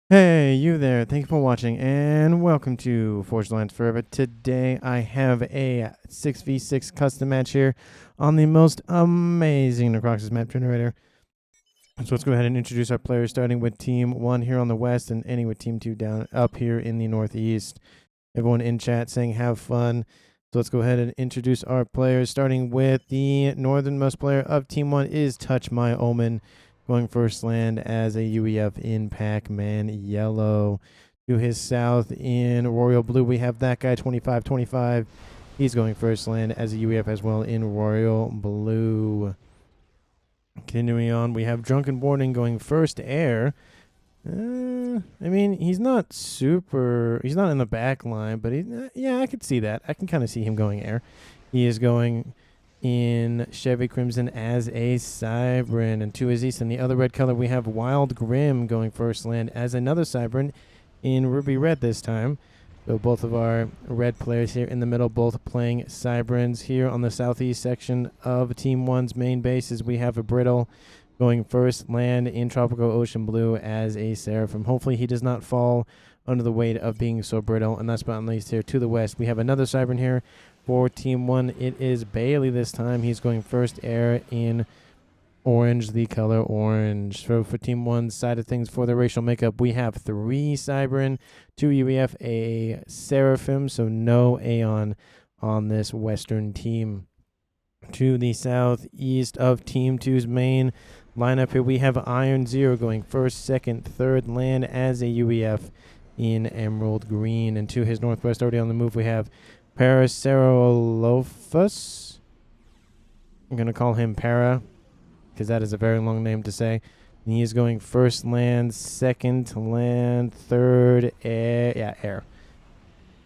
Hey, you there. Thank you for watching and welcome to Forged Alliance Forever. Today I have a 6v6 custom match here on the most amazing Necroxus map generator. So let's go ahead and introduce our players, starting with Team 1 here on the west and ending with Team 2 down up here in the northeast. Everyone in chat saying have fun. So let's go ahead and introduce our players, starting with the northernmost player of Team 1 is Touch My Omen. Going first land as a UEF in Pac-Man Yellow. To his south in Royal Blue, we have that guy, 2525. He's going first land as a UEF as well in Royal Blue. Continuing on, we have Drunken Boarding going first air. I mean, he's not in the back line, but yeah, I could see that. I can kind of see him going air. He is going in Chevy Crimson as a Cybran, and to his east in the other red color we have Wild Grim going first land as another Cybran in Ruby Red this time. So both of our red players here in the middle, both playing Cybrans. Here on the southeast section of Team 1's main bases, we have a Brittle going first land in Tropical Ocean Blue as a Seraphim. Hopefully he does not fall under the weight of being so brittle. And last but not least, here to the west, we have another Cybran here for Team 1. It is Bailey this time. He's going first air in orange, the color orange. So for Team 1's side of things, for the racial makeup, we have 3 Cybran, 2 UEF, a Seraphim, so no Aeon on this western team. To the southeast of Team 2's main lineup here, we have Iron Zero going first, second, third land as a UEF in Emerald Green. And to his northwest, already on the move, we have Paracerolophus. I'm going to call him Para, because that is a very long name to say. And he is going first land, second land, third air. Air.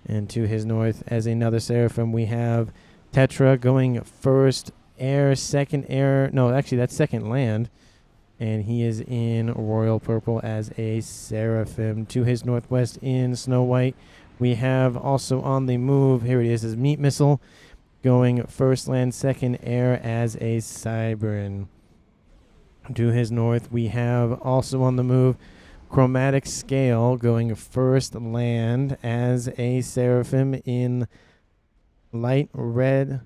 And to his north, as another Seraphim, we have Tetra going first air, second air. No, actually, that's second land. And he is in Royal Purple as a Seraphim. To his northwest in Snow White, we have also on the move, here it is Meat Missile, going first land, second air as a Cybran. To his north, we have also on the move Chromatic Scale going first land as a Seraphim in lightish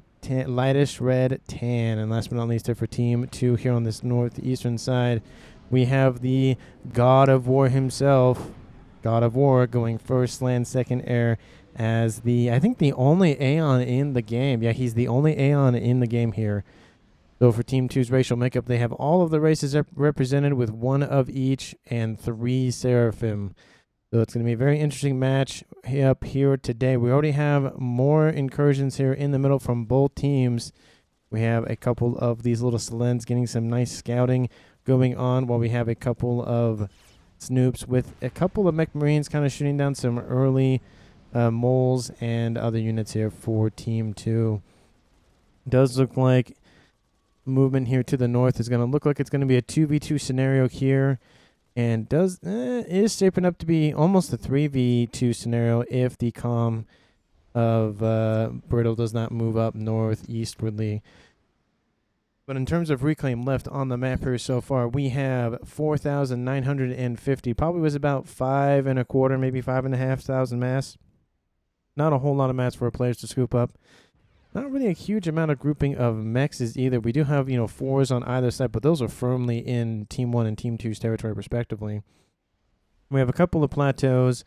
red tan. And last but not least, for Team 2 here on this northeastern side, we have the God of War himself, God of War, going first land, second air as I think the only Aeon in the game. Yeah, he's the only Aeon in the game here. So for Team 2's racial makeup, they have all of the races represented with 1 of each and 3 Seraphim. So it's going to be a very interesting match up here today. We already have more incursions here in the middle from both teams. We have a couple of these little Selens getting some nice scouting going on, while we have a couple of Snoops with a couple of Mech Marines kind of shooting down some early moles and other units here for Team 2. Does look like movement here to the north is going to look like it's going to be a 2v2 scenario here, and is shaping up to be almost a 3v2 scenario if the comm of Brittle does not move up northeastwardly. But in terms of reclaim left on the map here so far, we have 4,950. Probably was about 5.25, maybe 5,500 mass. Not a whole lot of mass for our players to scoop up. Not really a huge amount of grouping of mechs either. We do have, 4s on either side, but those are firmly in Team 1 and Team 2's territory respectively. We have a couple of plateaus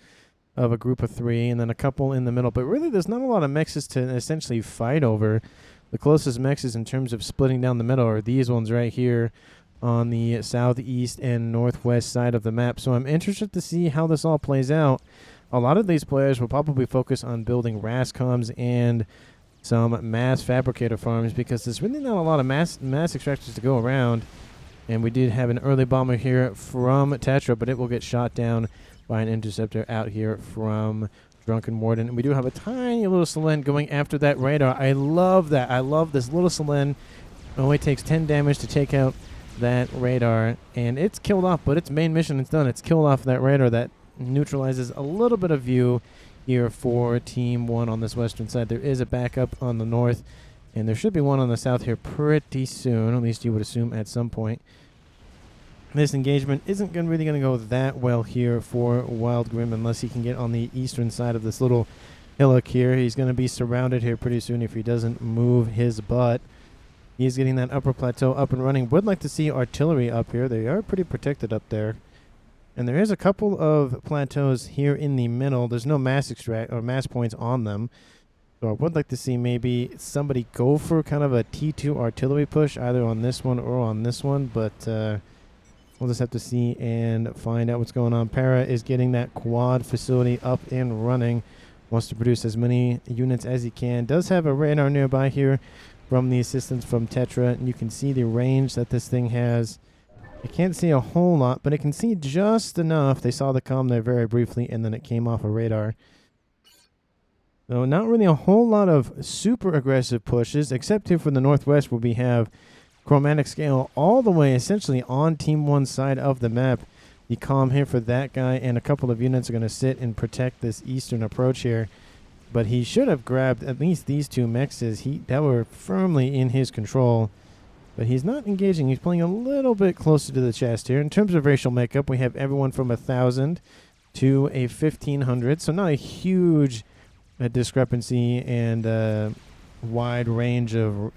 of a group of 3, and then a couple in the middle. But really, there's not a lot of mechs to essentially fight over. The closest mechs in terms of splitting down the middle are these ones right here on the southeast and northwest side of the map. So I'm interested to see how this all plays out. A lot of these players will probably focus on building RASCOMs and some mass fabricator farms, because there's really not a lot of mass extractors to go around. And we did have an early bomber here from Tetra, but it will get shot down by an interceptor out here from Drunken Warden. And we do have a tiny little Selen going after that radar. I love that. I love this little Selen. It only takes 10 damage to take out that radar, and it's killed off, but its main mission is done. It's killed off that radar. That neutralizes a little bit of view here for Team 1 on this western side. There is a backup on the north, and there should be one on the south here pretty soon. At least you would assume at some point. This engagement isn't really going to go that well here for Wild Grim unless he can get on the eastern side of this little hillock here. He's going to be surrounded here pretty soon if he doesn't move his butt. He's getting that upper plateau up and running. Would like to see artillery up here. They are pretty protected up there. And there is a couple of plateaus here in the middle. There's no mass extract or mass points on them. So I would like to see maybe somebody go for kind of a T2 artillery push either on this one or on this one. But we'll just have to see and find out what's going on. Para is getting that quad facility up and running. Wants to produce as many units as he can. Does have a radar nearby here from the assistance from Tetra. And you can see the range that this thing has. I can't see a whole lot, but it can see just enough. They saw the comm there very briefly, and then it came off a radar. So not really a whole lot of super aggressive pushes, except here for the northwest where we have chromatic scale all the way essentially on Team 1's side of the map. The comm here for that guy and a couple of units are going to sit and protect this eastern approach here. But he should have grabbed at least these two mechs that were firmly in his control. But he's not engaging. He's playing a little bit closer to the chest here. In terms of racial makeup, we have everyone from 1,000 to a 1,500. So not a huge discrepancy and wide range of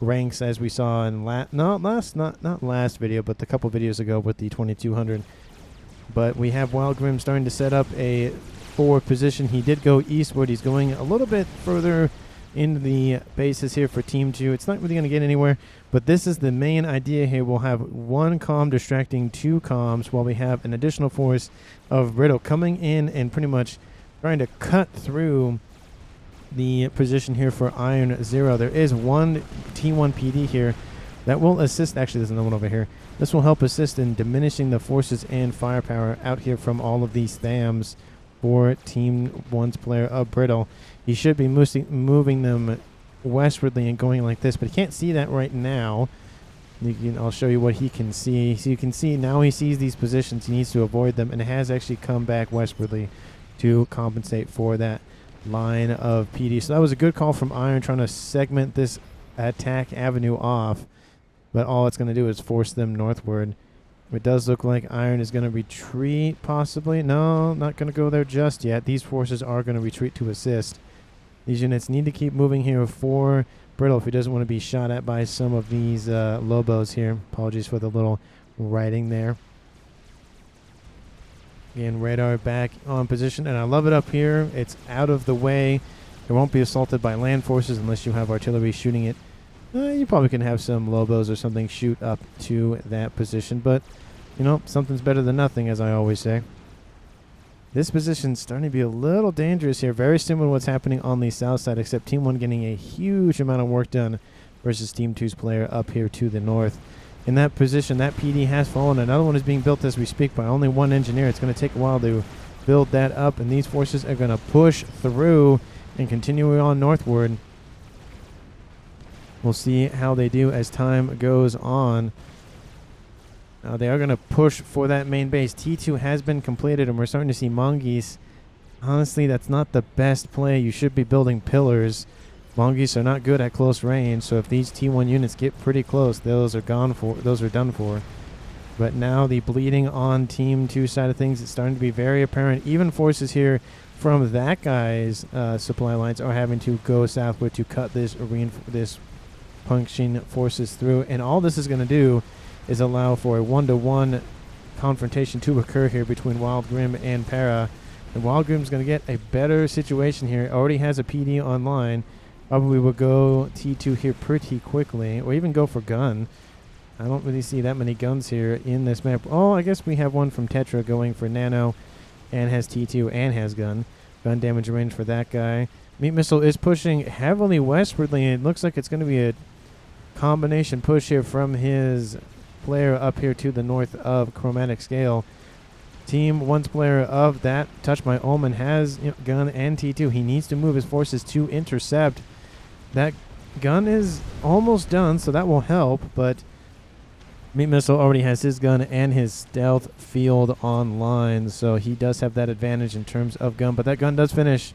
ranks as we saw in not last video, but the couple videos ago with the 2,200. But we have Wild Grim starting to set up a forward position. He did go eastward. He's going a little bit further into the bases here for Team 2. It's not really going to get anywhere, but this is the main idea here. We'll have one comm distracting two comms while we have an additional force of Brittle coming in and pretty much trying to cut through the position here for Iron Zero. There is one T1 PD here that will assist. Actually, there's another one over here. This will help assist in diminishing the forces and firepower out here from all of these THAMs for Team 1's player of Brittle. He should be moving them westwardly and going like this, but he can't see that right now. I'll show you what he can see. So you can see now he sees these positions. He needs to avoid them, and it has actually come back westwardly to compensate for that line of PD. So that was a good call from Iron, trying to segment this attack avenue off, but all it's going to do is force them northward. It does look like Iron is going to retreat, possibly. No, not going to go there just yet. These forces are going to retreat to assist. These units need to keep moving here for Brittle if he doesn't want to be shot at by some of these Lobos here. Apologies for the little writing there. Again, radar back on position, and I love it up here. It's out of the way. It won't be assaulted by land forces unless you have artillery shooting it. You probably can have some Lobos or something shoot up to that position, but, you know, something's better than nothing, as I always say. This position's starting to be a little dangerous here. Very similar to what's happening on the south side, except Team 1 getting a huge amount of work done versus Team 2's player up here to the north. In that position, that PD has fallen. Another one is being built as we speak by only one engineer. It's going to take a while to build that up, and these forces are going to push through and continue on northward. We'll see how they do as time goes on. They are going to push for that main base. T2 has been completed, and we're starting to see mongoose. Honestly, that's not the best play. You should be building pillars. Mongoose are not good at close range, so if these T1 units get pretty close, those are done for. But now the bleeding on Team 2 side of things is starting to be very apparent. Even forces here from that guy's supply lines are having to go southward to cut this punching forces through, and all this is going to do is allow for a 1-to-1 confrontation to occur here between Wild Grim and Para. And Wild Grim's going to get a better situation here. Already has a PD online. Probably will go T2 here pretty quickly, or even go for gun. I don't really see that many guns here in this map. Oh, I guess we have one from Tetra going for nano and has T2 and has gun. Gun damage range for that guy. Meat Missile is pushing heavily westwardly, and it looks like it's going to be a combination push here from his player up here to the north of Chromatic Scale. Team 1's player of that Touch My Omen has gun and T2. He needs to move his forces to intercept. That gun is almost done, so that will help, but Meat Missile already has his gun and his stealth field online, so he does have that advantage in terms of gun, but that gun does finish,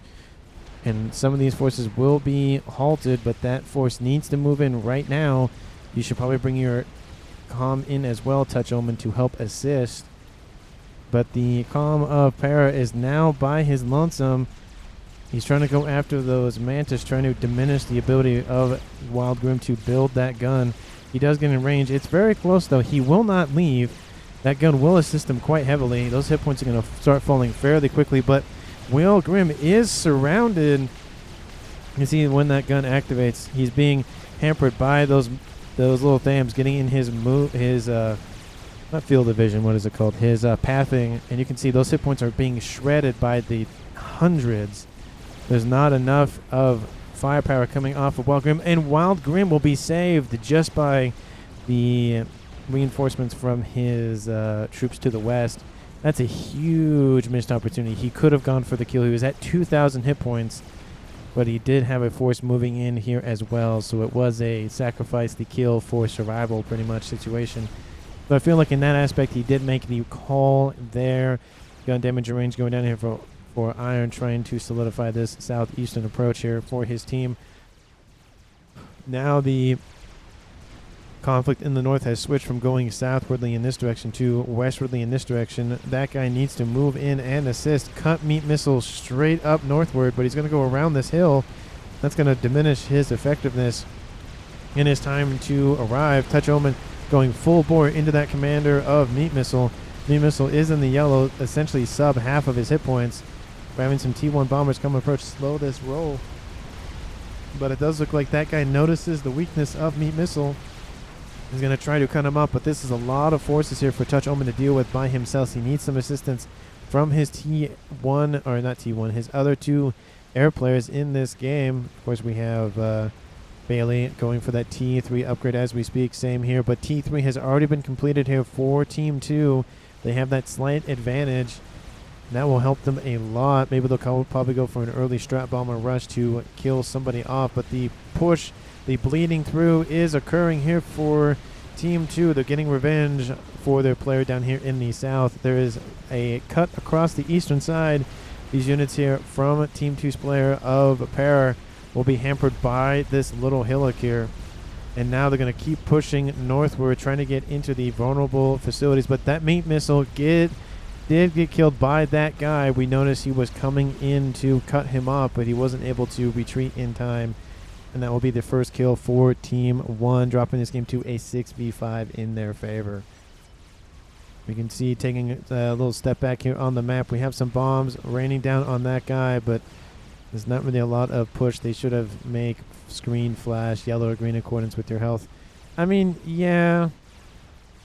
and some of these forces will be halted, but that force needs to move in right now. You should probably bring your Calm in as well, Touch Omen to help assist. But the Calm of Para is now by his lonesome. He's trying to go after those Mantis, trying to diminish the ability of Wild Grim to build that gun. He does get in range. It's very close, though. He will not leave. That gun will assist him quite heavily. Those hit points are going to start falling fairly quickly, but Wild Grim is surrounded. You see when that gun activates, he's being hampered by those little thams getting in his not field of vision, what is it called? His pathing, and you can see those hit points are being shredded by the hundreds. There's not enough of firepower coming off of Wild Grim, and Wild Grim will be saved just by the reinforcements from his troops to the west. That's a huge missed opportunity. He could have gone for the kill. He was at 2,000 hit points, but he did have a force moving in here as well, so it was a sacrifice the kill for survival pretty much situation. But I feel like in that aspect he did make the call there. Gun damage range going down here for Iron, trying to solidify this southeastern approach here for his team. Now the conflict in the north has switched from going southwardly in this direction to westwardly in this direction. That guy needs to move in and assist. Cut Meat Missile straight up northward, but he's going to go around this hill. That's going to diminish his effectiveness in his time to arrive. Touch Omen going full bore into that commander of Meat Missile. Meat Missile is in the yellow, essentially sub half of his hit points. We're having some T1 bombers come approach, slow this roll. But it does look like that guy notices the weakness of Meat Missile. He's going to try to cut him up, but this is a lot of forces here for Touch Omen to deal with by himself. He needs some assistance from his T1, or not T1, his other two air players in this game. Of course, we have Bailey going for that T3 upgrade as we speak. Same here, but T3 has already been completed here for Team 2. They have that slight advantage. That will help them a lot. Maybe they'll probably go for an early strat bomber rush to kill somebody off, but the push, the bleeding through is occurring here for Team 2. They're getting revenge for their player down here in the south. There is a cut across the eastern side. These units here from Team 2's player of Para will be hampered by this little hillock here. And now they're going to keep pushing northward, trying to get into the vulnerable facilities. But that Meat Missile did get killed by that guy. We noticed he was coming in to cut him off, but he wasn't able to retreat in time. And that will be the first kill for Team 1, dropping this game to a 6v5 in their favor. We can see taking a little step back here on the map. We have some bombs raining down on that guy, but there's not really a lot of push. They should have make screen flash yellow or green in accordance with your health. I mean, yeah,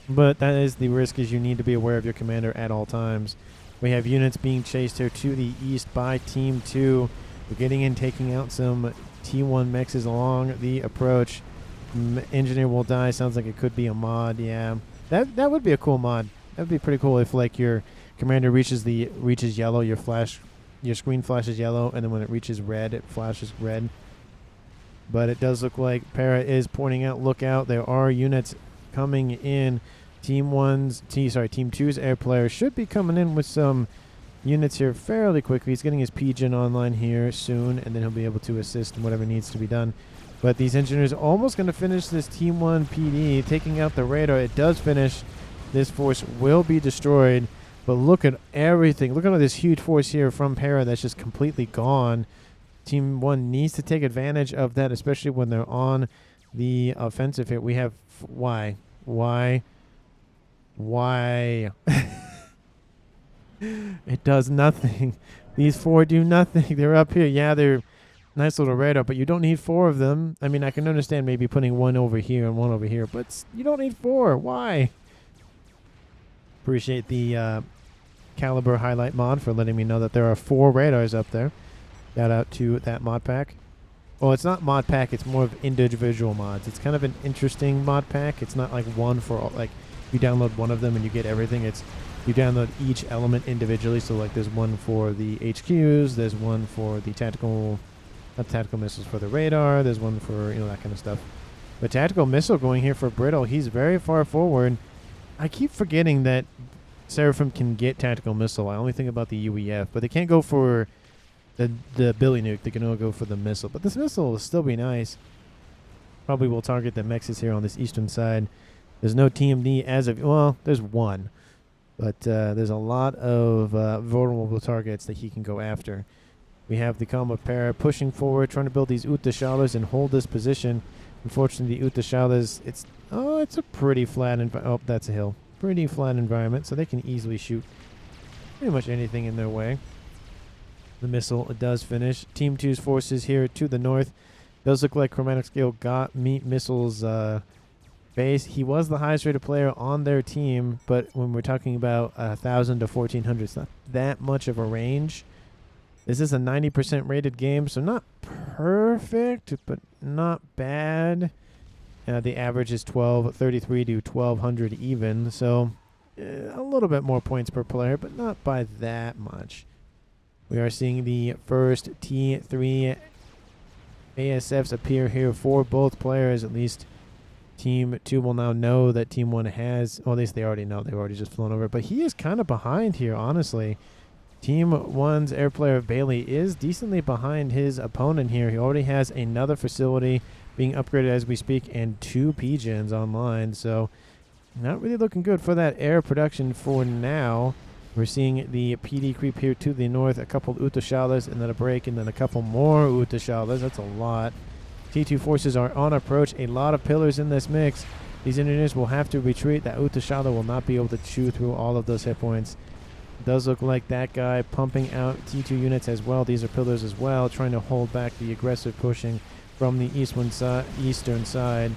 but that is the risk, is you need to be aware of your commander at all times. We have units being chased here to the east by Team 2. We're getting in, taking out some T1 mechs along the approach. Engineer will die. Sounds like it could be a mod. Yeah, that would be a cool mod. That would be pretty cool if like your commander reaches yellow, your screen flashes yellow, and then when it reaches red, it flashes red. But it does look like Para is pointing out, look out, there are units coming in. Team 2's air player should be coming in with some units here fairly quickly. He's getting his P-Gen online here soon, and then he'll be able to assist in whatever needs to be done. But these engineers are almost going to finish this Team 1 PD, taking out the radar. It does finish. This force will be destroyed. But look at everything. Look at all this huge force here from Para that's just completely gone. Team 1 needs to take advantage of that, especially when they're on the offensive here. We have... Why? It does nothing. These 4 do nothing. They're up here. Yeah, they're nice little radar, but you don't need 4 of them. I mean, I can understand maybe putting 1 over here and 1 over here, but you don't need 4. Why? Appreciate the Caliber Highlight mod for letting me know that there are 4 radars up there. Shout out to that mod pack. Well, it's not mod pack, it's more of individual mods. It's kind of an interesting mod pack. It's not like one for all, like you download one of them and you get everything. It's you download each element individually. So like there's one for the HQs, there's one for the tactical missiles for the radar, there's one for, you know, that kind of stuff. But tactical missile going here for Brittle, he's very far forward. I keep forgetting that Seraphim can get tactical missile. I only think about the UEF, but they can't go for the Billy Nuke. They can only go for the missile. But this missile will still be nice. Probably will target the Mexes here on this eastern side. There's no TMD as of, well, there's one. But there's a lot of vulnerable targets that he can go after. We have the combo Para pushing forward, trying to build these Utashalas and hold this position. Unfortunately, the Utashalas, it's a pretty flat environment. Oh, that's a hill. Pretty flat environment, so they can easily shoot pretty much anything in their way. The missile does finish. Team 2's forces here to the north. Does look like Chromatic Scale got Meat Missile's base. He was the highest rated player on their team, but when we're talking about 1,000 to 1,400, it's not that much of a range. This is a 90% rated game, so not perfect, but not bad. The average is 1233 to 1,200 even, so a little bit more points per player, but not by that much. We are seeing the first T3 ASFs appear here for both players. At least Team 2 will now know that Team 1 has, well, at least they already know. They've already just flown over. But he is kind of behind here, honestly. Team 1's air player Bailey is decently behind his opponent here. He already has another facility being upgraded as we speak and 2 P-Gens online. So not really looking good for that air production for now. We're seeing the PD creep here to the north, a couple Utashalas, and then a break, and then a couple more Utashalas. That's a lot. T2 forces are on approach. A lot of pillars in this mix. These engineers will have to retreat. That Utashala will not be able to chew through all of those hit points. It does look like that guy pumping out T2 units as well. These are pillars as well, trying to hold back the aggressive pushing from the eastern side.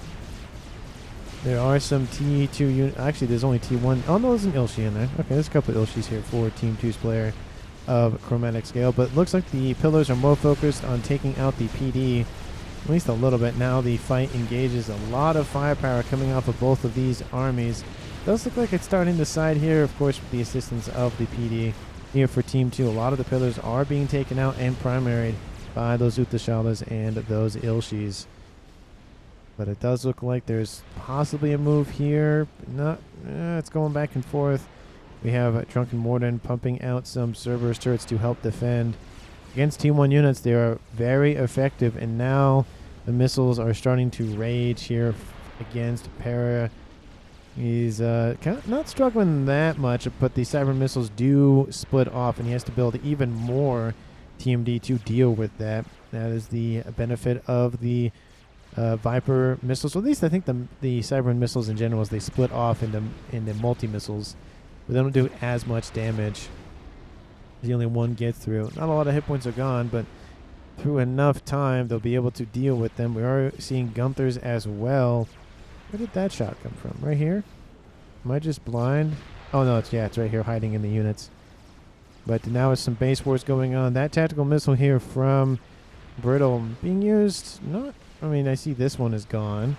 There are some T2 units. Actually, there's only T1. Oh, no, there's an Ilshi in there. Okay, there's a couple of Ilshis here for Team 2's player of Chromatic Scale. But it looks like the pillars are more focused on taking out the PD, at least a little bit. Now the fight engages. A lot of firepower coming off of both of these armies. Does look like it's starting to side here, of course, with the assistance of the PD here for Team 2. A lot of the pillars are being taken out and primaried by those Utashalas and those Ilshis. But it does look like there's possibly a move here. Not, it's going back and forth. We have Drunken Morden pumping out some Cerberus turrets to help defend. Against Team 1 units, they are very effective. And now the missiles are starting to rage here against Para. He's kind of not struggling that much, but the cyber missiles do split off, and he has to build even more TMD to deal with that. That is the benefit of the Viper missiles. Well, at least I think the cyber missiles in general, is they split off into multi-missiles, but they don't do as much damage. The only one gets through. Not a lot of hit points are gone, but through enough time, they'll be able to deal with them. We are seeing Gunthers as well. Where did that shot come from? Right here? Am I just blind? Oh, no, it's right here hiding in the units. But now with some base wars going on. That tactical missile here from Brittle being used. I mean, I see this one is gone.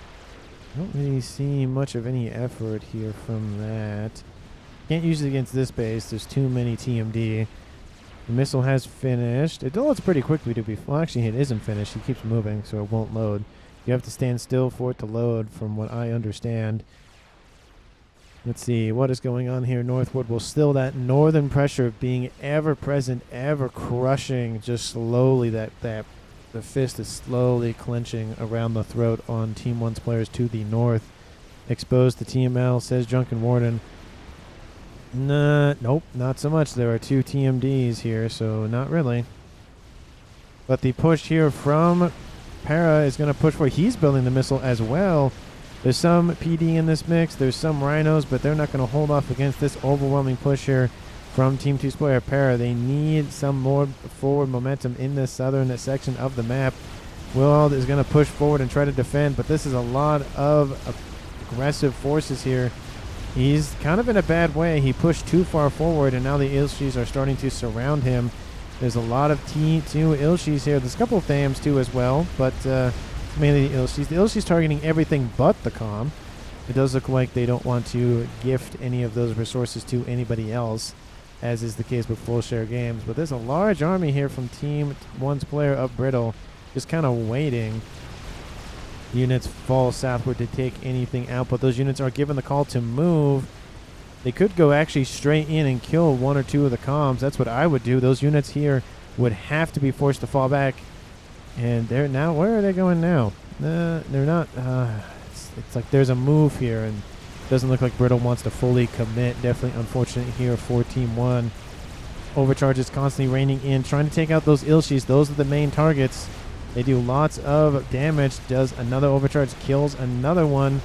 I don't really see much of any effort here from that. Can't use it against this base. There's too many TMD. The missile has finished. It loads pretty quickly to be... Well, actually, it isn't finished. It keeps moving, so it won't load. You have to stand still for it to load, from what I understand. Let's see what is going on here. Northwood will still that northern pressure being ever present, ever crushing, just slowly. The fist is slowly clenching around the throat on Team 1's players to the north. Exposed to TML, says Drunken Warden. Nope, not so much. There are 2 TMDs here, so not really. But the push here from Para is going to push for. He's building the missile as well. There's some PD in this mix. There's some Rhinos, but they're not going to hold off against this overwhelming push here from Team 2's player Para. They need some more forward momentum in this southern section of the map. Will is going to push forward and try to defend, but this is a lot of aggressive forces here. He's kind of in a bad way. He pushed too far forward, and now the Ilshis are starting to surround him. There's a lot of T2 Ilshis here. There's a couple of Thams too as well, but mainly the Ilshis. The Ilshis targeting everything but the comm. It does look like they don't want to gift any of those resources to anybody else, as is the case with full share games. But there's a large army here from Team 1's player of Brittle, just kind of waiting. Units fall southward to take anything out, but those units are given the call to move. They could go actually straight in and kill 1 or 2 of the comms. That's what I would do. Those units here would have to be forced to fall back. And they're now, where are they going now? They're not. It's like there's a move here, and Doesn't look like Brittle wants to fully commit. Definitely unfortunate here for Team 1. Overcharge is constantly raining in, trying to take out those Ilshis. Those are the main targets. They do lots of damage. Does another overcharge, kills another one.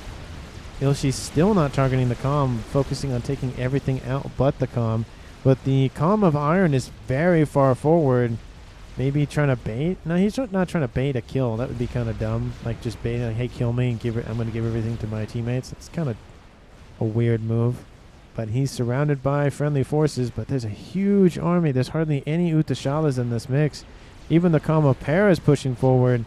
Ilshi's still not targeting the comm, focusing on taking everything out but the comm. But the comm of Iron is very far forward. Maybe trying to bait? No, he's not trying to bait a kill. That would be kind of dumb. Like just baiting, like, hey, kill me, and I'm going to give everything to my teammates. It's kind of a weird move. But he's surrounded by friendly forces, but there's a huge army. There's hardly any Utashalas in this mix. Even the comm of Para is pushing forward.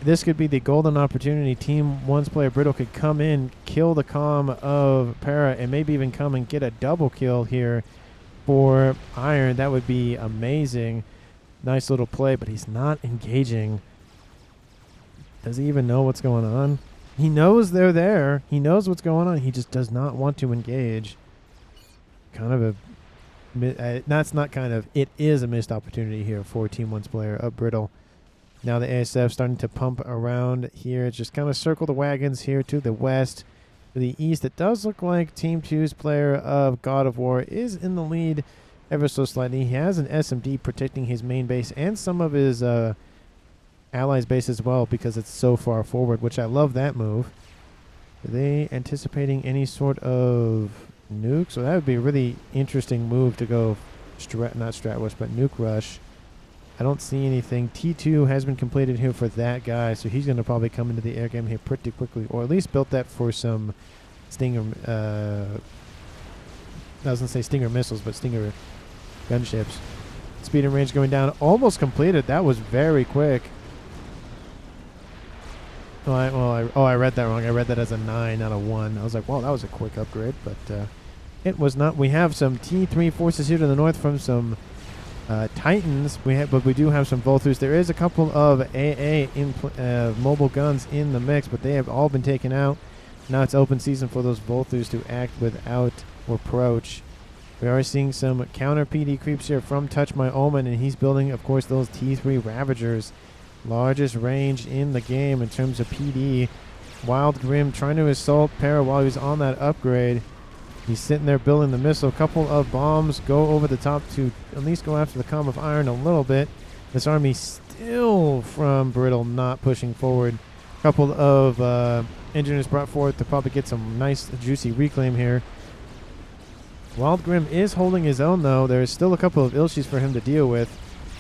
This could be the golden opportunity. Team 1's player Brittle could come in, kill the comm of Para, and maybe even come and get a double kill here for Iron. That would be amazing. Nice little play, but he's not engaging. Does he even know what's going on? He knows they're there. He knows what's going on. He just does not want to engage. Kind of a... that's not kind of... It is a missed opportunity here for Team 1's player of Brittle. Now the ASF starting to pump around here. Just kind of circle the wagons here to the west. To the east, it does look like Team 2's player of God of War is in the lead ever so slightly. He has an SMD protecting his main base and some of his allies' base as well because it's so far forward, which I love that move. Are they anticipating any sort of nuke? So that would be a really interesting move to go, not strat rush, but nuke rush. I don't see anything. T2 has been completed here for that guy, so he's going to probably come into the air game here pretty quickly, or at least built that for some Stinger, I was going to say Stinger missiles, but Stinger gunships. Speed and range going down. Almost completed. That was very quick. I read that wrong. I read that as a 9, not a 1. I was like, wow, that was a quick upgrade, but it was not. We have some T3 forces here to the north from some Titans. But we do have some Volthus. There is a couple of AA mobile guns in the mix, but they have all been taken out. Now it's open season for those Volthus to act without approach. We are seeing some counter PD creeps here from Touch My Omen, and he's building, of course, those T3 Ravagers. Largest range in the game in terms of PD. Wild Grim trying to assault Para while he's on that upgrade. He's sitting there building the missile. A couple of bombs go over the top to at least go after the comm of Iron a little bit. This army still from Brittle not pushing forward. A couple of engineers brought forth to probably get some nice juicy reclaim here. Wild Grim is holding his own though. There's still a couple of Ilshis for him to deal with.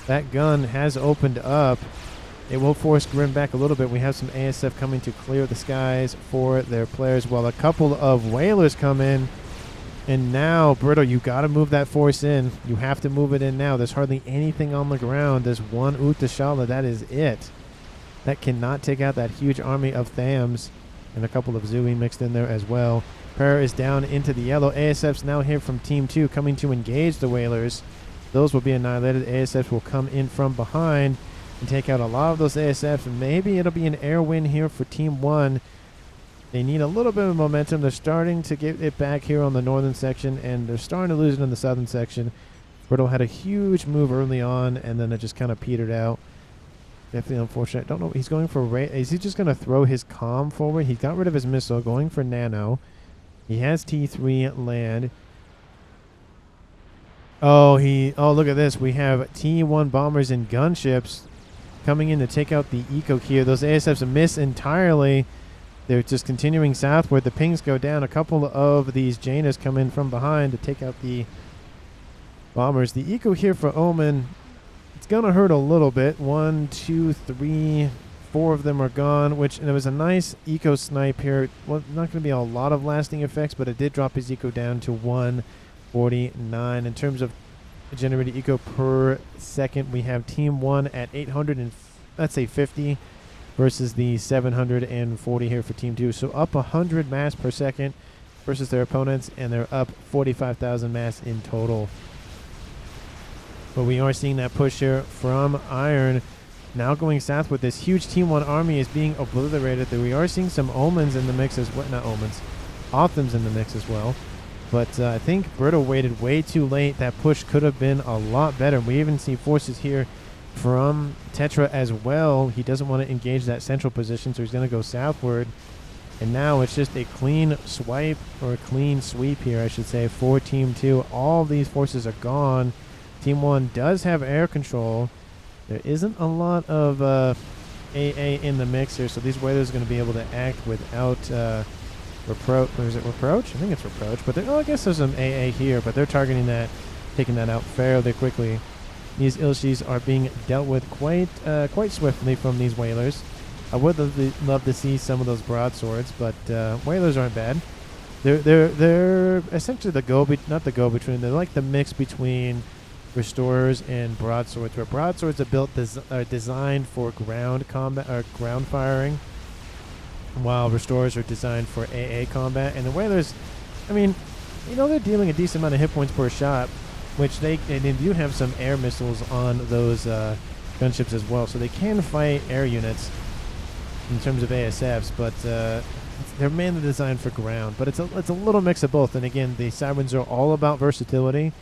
That gun has opened up. It will force Grim back a little bit. We have some ASF coming to clear the skies for their players while a couple of Whalers come in. And now, Brittle, you got to move that force in. You have to move it in now. There's hardly anything on the ground. There's one Utashala. That is it. That cannot take out that huge army of Thams. And a couple of Zui mixed in there as well. Para is down into the yellow. ASF's now here from Team 2 coming to engage the Whalers. Those will be annihilated. ASF will come in from behind and take out a lot of those ASFs. And maybe it'll be an air win here for Team 1. They need a little bit of momentum. They're starting to get it back here on the northern section, and they're starting to lose it in the southern section. Brittle had a huge move early on, and then it just kind of petered out. Definitely unfortunate. I don't know. He's going for... Is he just going to throw his comm forward? He got rid of his missile, going for nano. He has T3 land. Oh, look at this. We have T1 bombers and gunships coming in to take out the eco here. Those ASFs miss entirely. They're just continuing southward. The pings go down. A couple of these Janas come in from behind to take out the bombers. The eco here for Omen, it's going to hurt a little bit. 1, 2, 3, 4 of them are gone, and there was a nice eco snipe here. Well, not going to be a lot of lasting effects, but it did drop his eco down to 149. In terms of generated eco per second, we have Team 1 at 850 versus the 740 here for Team 2. So up 100 mass per second versus their opponents, and they're up 45,000 mass in total. But we are seeing that push here from Iron. Now going south with this huge Team 1 army is being obliterated. We are seeing some Omens in the mix as well. Not Omens. Othams in the mix as well. But I think Brittle waited way too late. That push could have been a lot better. We even see forces here from Tetra as well. He doesn't want to engage that central position, so he's going to go southward. And now it's just a clean swipe, or a clean sweep here, I should say, for Team 2. All of these forces are gone. Team 1 does have air control. There isn't a lot of AA in the mix here, so these whalers are going to be able to act without reproach. Or is it reproach? I think it's reproach. But I guess there's some AA here, but they're targeting that, taking that out fairly quickly. These Ilshis are being dealt with quite swiftly from these whalers. I would love to see some of those broadswords, but whalers aren't bad. They're essentially not the go-between. They're like the mix between restorers and broadswords, where broadswords are designed for ground combat or ground firing, while restorers are designed for AA combat. And the whalers, I mean, they're dealing a decent amount of hit points per shot, which they do have some air missiles on those gunships as well, so they can fight air units in terms of ASFs, but they're mainly designed for ground. But it's a little mix of both. And again, the Sirens are all about versatility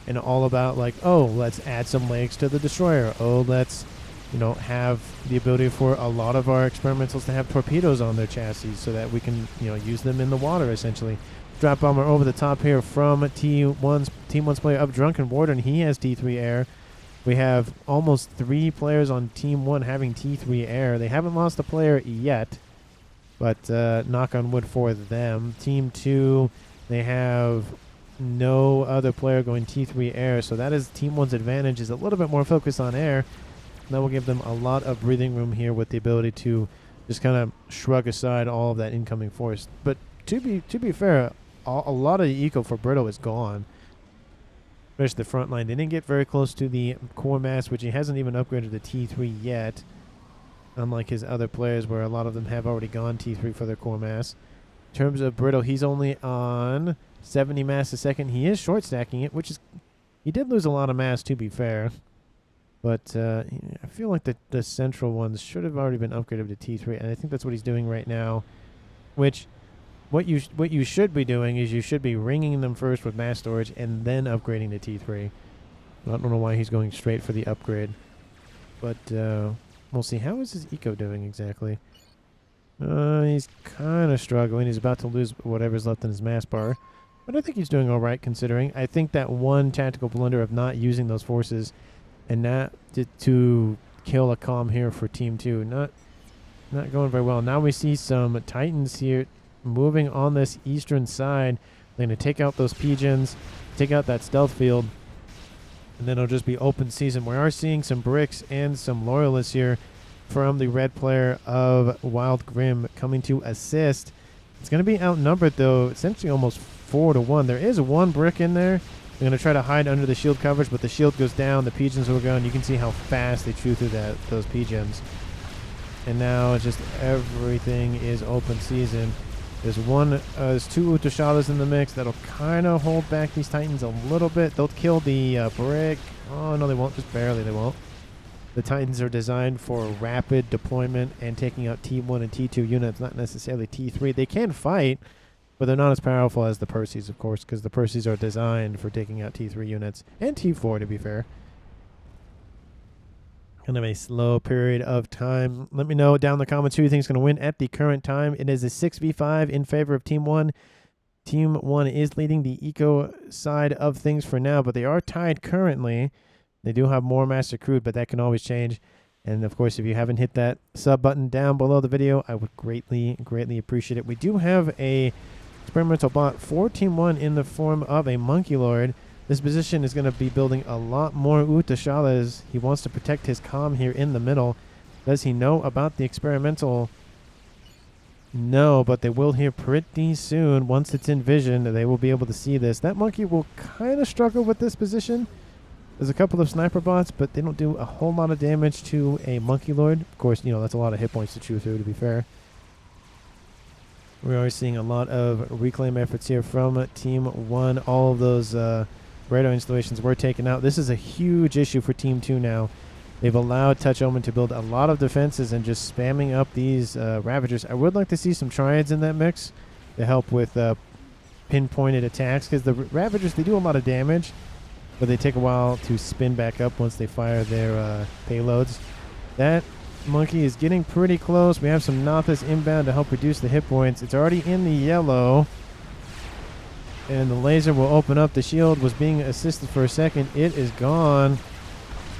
and all about, like, oh, let's add some legs to the destroyer. Oh, let's have the ability for a lot of our experimentals to have torpedoes on their chassis so that we can use them in the water, essentially. Drop bomber over the top here from Team 1's player of Drunken Warden. He has T3 air. We have almost 3 players on Team 1 having T3 air. They haven't lost a player yet, but knock on wood for them. Team 2, they have no other player going T3 air, so that is Team 1's advantage, is a little bit more focus on air. That will give them a lot of breathing room here with the ability to just kind of shrug aside all of that incoming force. But to be fair, a lot of the eco for Brittle is gone. Especially the front line. They didn't get very close to the core mass, which he hasn't even upgraded to T3 yet, unlike his other players where a lot of them have already gone T3 for their core mass. In terms of Brittle, he's only on 70 mass a second. He is short stacking it, which is, he did lose a lot of mass, to be fair. But I feel like the central ones should have already been upgraded to T3, and I think that's what he's doing right now. Which, what you should be doing is you should be ringing them first with mass storage and then upgrading to T3. I don't know why he's going straight for the upgrade. But we'll see. How is his eco doing exactly? He's kind of struggling. He's about to lose whatever's left in his mass bar. But I think he's doing all right, considering. I think that one tactical blunder of not using those forces and not to kill a comm here for Team 2. Not going very well. Now we see some Titans here moving on this eastern side. They're going to take out those pigeons, take out that stealth field, and then it'll just be open season. We are seeing some bricks and some loyalists here from the red player of Wild Grim coming to assist. It's going to be outnumbered, though, essentially almost 4-1. There is one brick in there. They're going to try to hide under the shield coverage, but the shield goes down. The pigeons will go, and you can see how fast they chew through those pigeons. And now it's just everything is open season. There's two Utashalas in the mix that'll kind of hold back these Titans a little bit. They'll kill the brick. Oh, no, they won't. Just barely, they won't. The Titans are designed for rapid deployment and taking out T1 and T2 units, not necessarily T3. They can fight, but they're not as powerful as the Perseus, of course, because the Perseus are designed for taking out T3 units. And T4, to be fair. Kind of a slow period of time. Let me know down in the comments who you think is going to win at the current time. It is a 6v5 in favor of Team 1. Team 1 is leading the eco side of things for now, but they are tied currently. They do have more master crude, but that can always change. And, of course, if you haven't hit that sub button down below the video, I would greatly, greatly appreciate it. We do have a experimental bot for Team 1 in the form of a Monkey Lord. This position is going to be building a lot more Utashalas. He wants to protect his comm here in the middle. Does he know about the experimental? No, but they will here pretty soon. Once it's in vision, they will be able to see this. That monkey will kind of struggle with this position. There's a couple of sniper bots, but they don't do a whole lot of damage to a Monkey Lord. Of course, that's a lot of hit points to chew through, to be fair. We are seeing a lot of reclaim efforts here from Team 1. All of those radar installations were taken out. This is a huge issue for Team 2 now. They've allowed Touch Omen to build a lot of defenses and just spamming up these Ravagers. I would like to see some Triads in that mix to help with pinpointed attacks, because the Ravagers, they do a lot of damage, but they take a while to spin back up once they fire their payloads. That monkey is getting pretty close. We have some Nothus inbound to help reduce the hit points. It's already in the yellow. And the laser will open up. The shield was being assisted for a second. It is gone.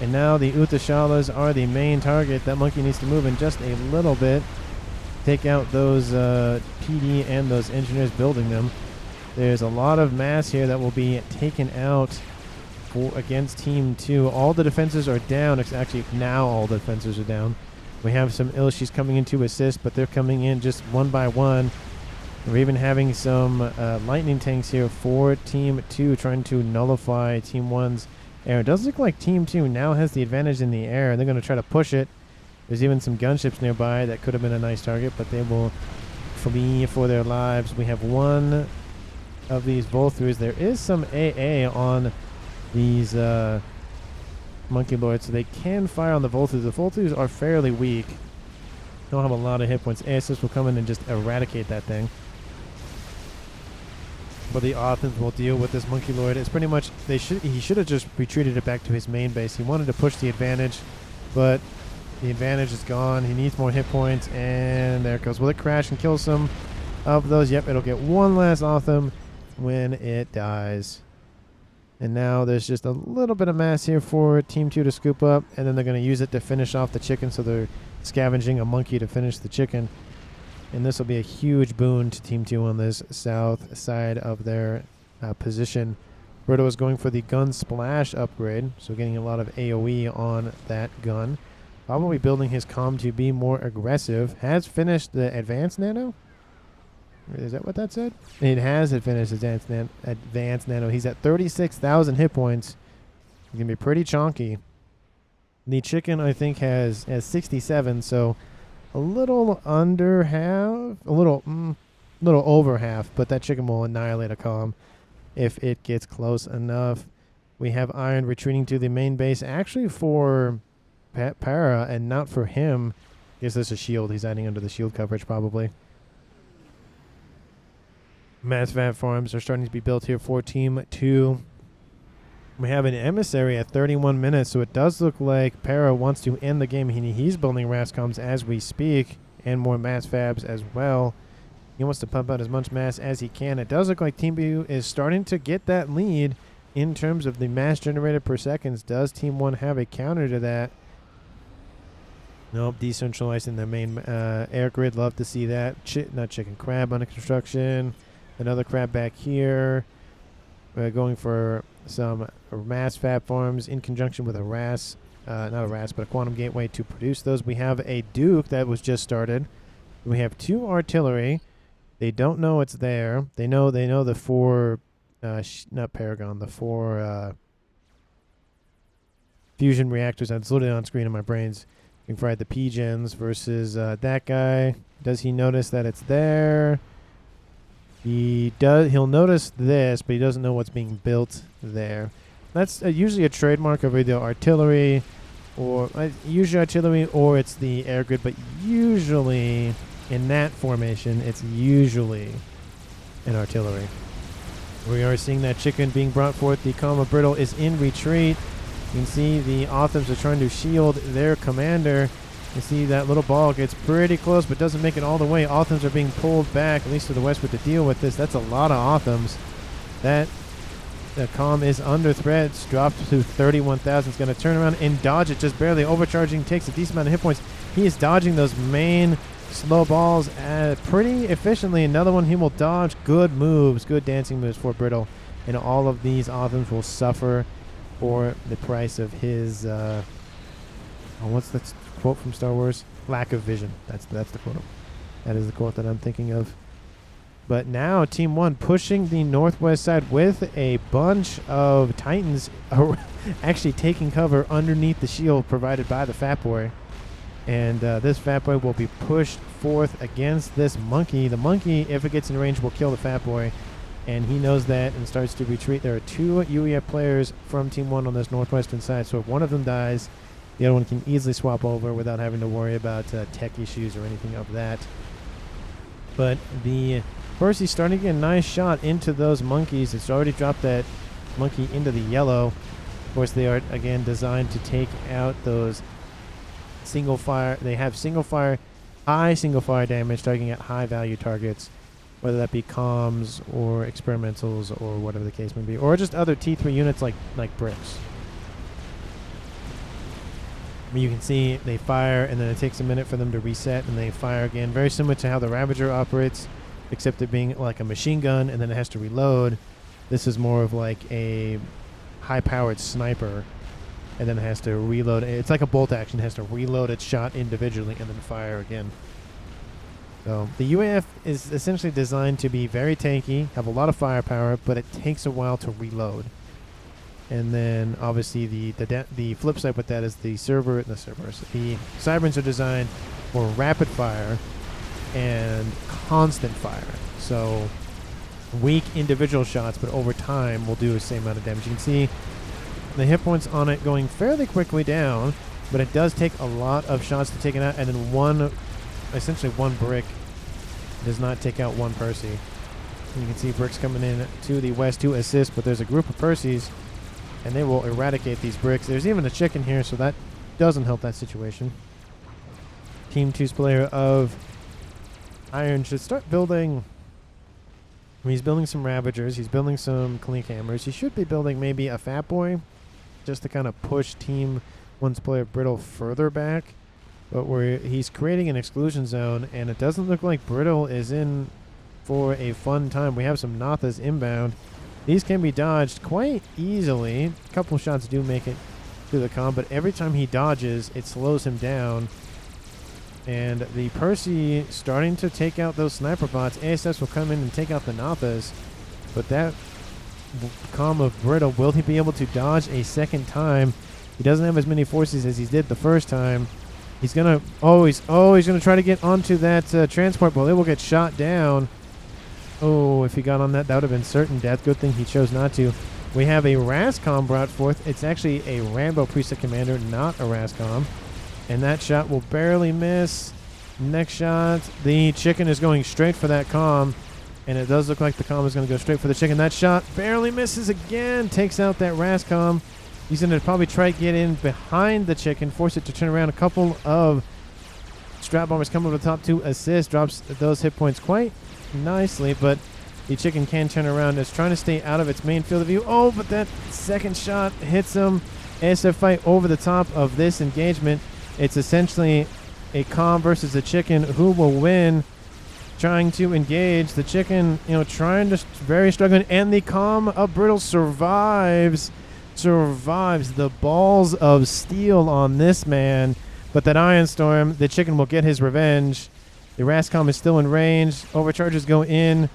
And now the Uthashalas are the main target. That monkey needs to move in just a little bit. Take out those PD and those engineers building them. There's a lot of mass here that will be taken out against Team 2. All the defenses are down. Actually, now all the defenses are down. We have some Ilshis coming in to assist, but they're coming in just one by one. We're even having some lightning tanks here for Team 2 trying to nullify Team 1's air. It does look like Team 2 now has the advantage in the air, and they're going to try to push it. There's even some gunships nearby that could have been a nice target, but they will flee for their lives. We have one of these Volthroos. There is some AA on these Monkey Lords, so they can fire on the Volthroos. The Volthroos are fairly weak. Don't have a lot of hit points. ASS will come in and just eradicate that thing. But the Othans will deal with this Monkey Lord. It's pretty much he should have just retreated it back to his main base. He wanted to push the advantage, but the advantage is gone. He needs more hit points, and there it goes. Will it crash and kill some of those? Yep, it'll get one last Otham when it dies. And now there's just a little bit of mass here for Team 2 to scoop up, and then they're going to use it to finish off the chicken, so they're scavenging a monkey to finish the chicken. And this will be a huge boon to Team 2 on this south side of their position. Berto is going for the gun splash upgrade, so getting a lot of AoE on that gun. Probably building his comm to be more aggressive. Has finished the advanced nano? Is that what that said? It has finished advanced nano. He's at 36,000 hit points. He's going to be pretty chonky. The chicken, I think, has 67, so a little under half, a little over half, but that chicken will annihilate a comm if it gets close enough. We have Iron retreating to the main base, actually for Para and not for him. I guess this is a shield. He's hiding under the shield coverage probably. Mass FAF farms are starting to be built here for Team 2. We have an emissary at 31 minutes, so it does look like Para wants to end the game. He's building Rascoms as we speak, and more mass fabs as well. He wants to pump out as much mass as he can. It does look like Team 2 is starting to get that lead in terms of the mass generated per seconds. Does Team 1 have a counter to that? Nope, decentralizing their main air grid. Love to see that. Not chicken, crab under construction. Another crab back here. We're going for some mass fab farms in conjunction with a RAS, not a RAS, but a quantum gateway to produce those. We have a Duke that was just started. We have 2 artillery. They don't know it's there. They know the 4, not Paragon, the 4 fusion reactors. It's literally on screen in my brains. You can fire the P-gens versus that guy. Does he notice that it's there? He'll notice this, but he doesn't know what's being built there. That's usually a trademark of either artillery or it's the air grid, but usually in that formation, it's usually an artillery. We are seeing that chicken being brought forth. The Kama Brittle is in retreat. You can see the Othams are trying to shield their commander. You see that little ball gets pretty close, but doesn't make it all the way. Othams are being pulled back, at least to the westward, to deal with this. That's a lot of Othams. The comm is under threat. It's dropped to 31,000. It's going to turn around and dodge it, just barely overcharging. Takes a decent amount of hit points. He is dodging those main slow balls pretty efficiently. Another one he will dodge. Good moves, good dancing moves for Brittle. And all of these Othams will suffer for the price of his... what's that quote from Star Wars? Lack of vision. That's the quote. That is the quote that I'm thinking of. But now Team 1 pushing the northwest side with a bunch of Titans actually taking cover underneath the shield provided by the Fat Boy. And this Fat Boy will be pushed forth against this monkey. The monkey, if it gets in range, will kill the Fat Boy. And he knows that and starts to retreat. There are 2 UEF players from Team 1 on this northwestern side. So if one of them dies, the other one can easily swap over without having to worry about tech issues or anything of that. But the Percy's starting to get a nice shot into those monkeys. It's already dropped that monkey into the yellow. Of course, they are, again, designed to take out those single fire. They have high single fire damage, targeting at high value targets, whether that be comms or experimentals or whatever the case may be, or just other T3 units like bricks. I mean, you can see they fire, and then it takes a minute for them to reset, and they fire again. Very similar to how the Ravager operates, except it being like a machine gun, and then it has to reload. This is more of like a high-powered sniper, and then it has to reload. It's like a bolt action. It has to reload its shot individually and then fire again. So the UAF is essentially designed to be very tanky, have a lot of firepower, but it takes a while to reload. And then obviously the flip side with that is the Cyberns are designed for rapid fire and constant fire. So weak individual shots, but over time will do the same amount of damage. You can see the hit points on it going fairly quickly down, but it does take a lot of shots to take it out, and then essentially one brick does not take out one Percy. And you can see bricks coming in to the west to assist, but there's a group of Percys, and they will eradicate these bricks. There's even a chicken here, so that doesn't help that situation. Team 2's player of Iron should start building. He's building some Ravagers. He's building some Clink Hammers. He should be building maybe a Fat Boy, just to kind of push Team 1's player Brittle further back. But he's creating an exclusion zone, and it doesn't look like Brittle is in for a fun time. We have some Nathas inbound. These can be dodged quite easily. A couple shots do make it to the comm, but every time he dodges, it slows him down. And the Percy starting to take out those sniper bots. ASFs will come in and take out the Nathas, but that comm of Brittle, will he be able to dodge a second time? He doesn't have as many forces as he did the first time. He's gonna he's gonna try to get onto that transport, but it will get shot down. Oh, if he got on that, that would have been certain death. Good thing he chose not to. We have a Rascom brought forth. It's actually a Rambo Preset Commander, not a Rascom. And that shot will barely miss. Next shot, the chicken is going straight for that comm. And it does look like the comm is going to go straight for the chicken. That shot barely misses again. Takes out that Rascom. He's going to probably try to get in behind the chicken, force it to turn around. A couple of Strat Bombers come over the top to assist. Drops those hit points quite nicely, but the chicken can turn around. It's trying to stay out of its main field of view. Oh, but that second shot hits him. ASF fight over the top of this engagement. It's essentially a comm versus a chicken. Who will win? Trying to engage. The chicken, trying to very struggling. And the comm of Brittle survives. The balls of steel on this man. But that Iron Storm, the chicken will get his revenge. The Rascom is still in range. Overcharges go in.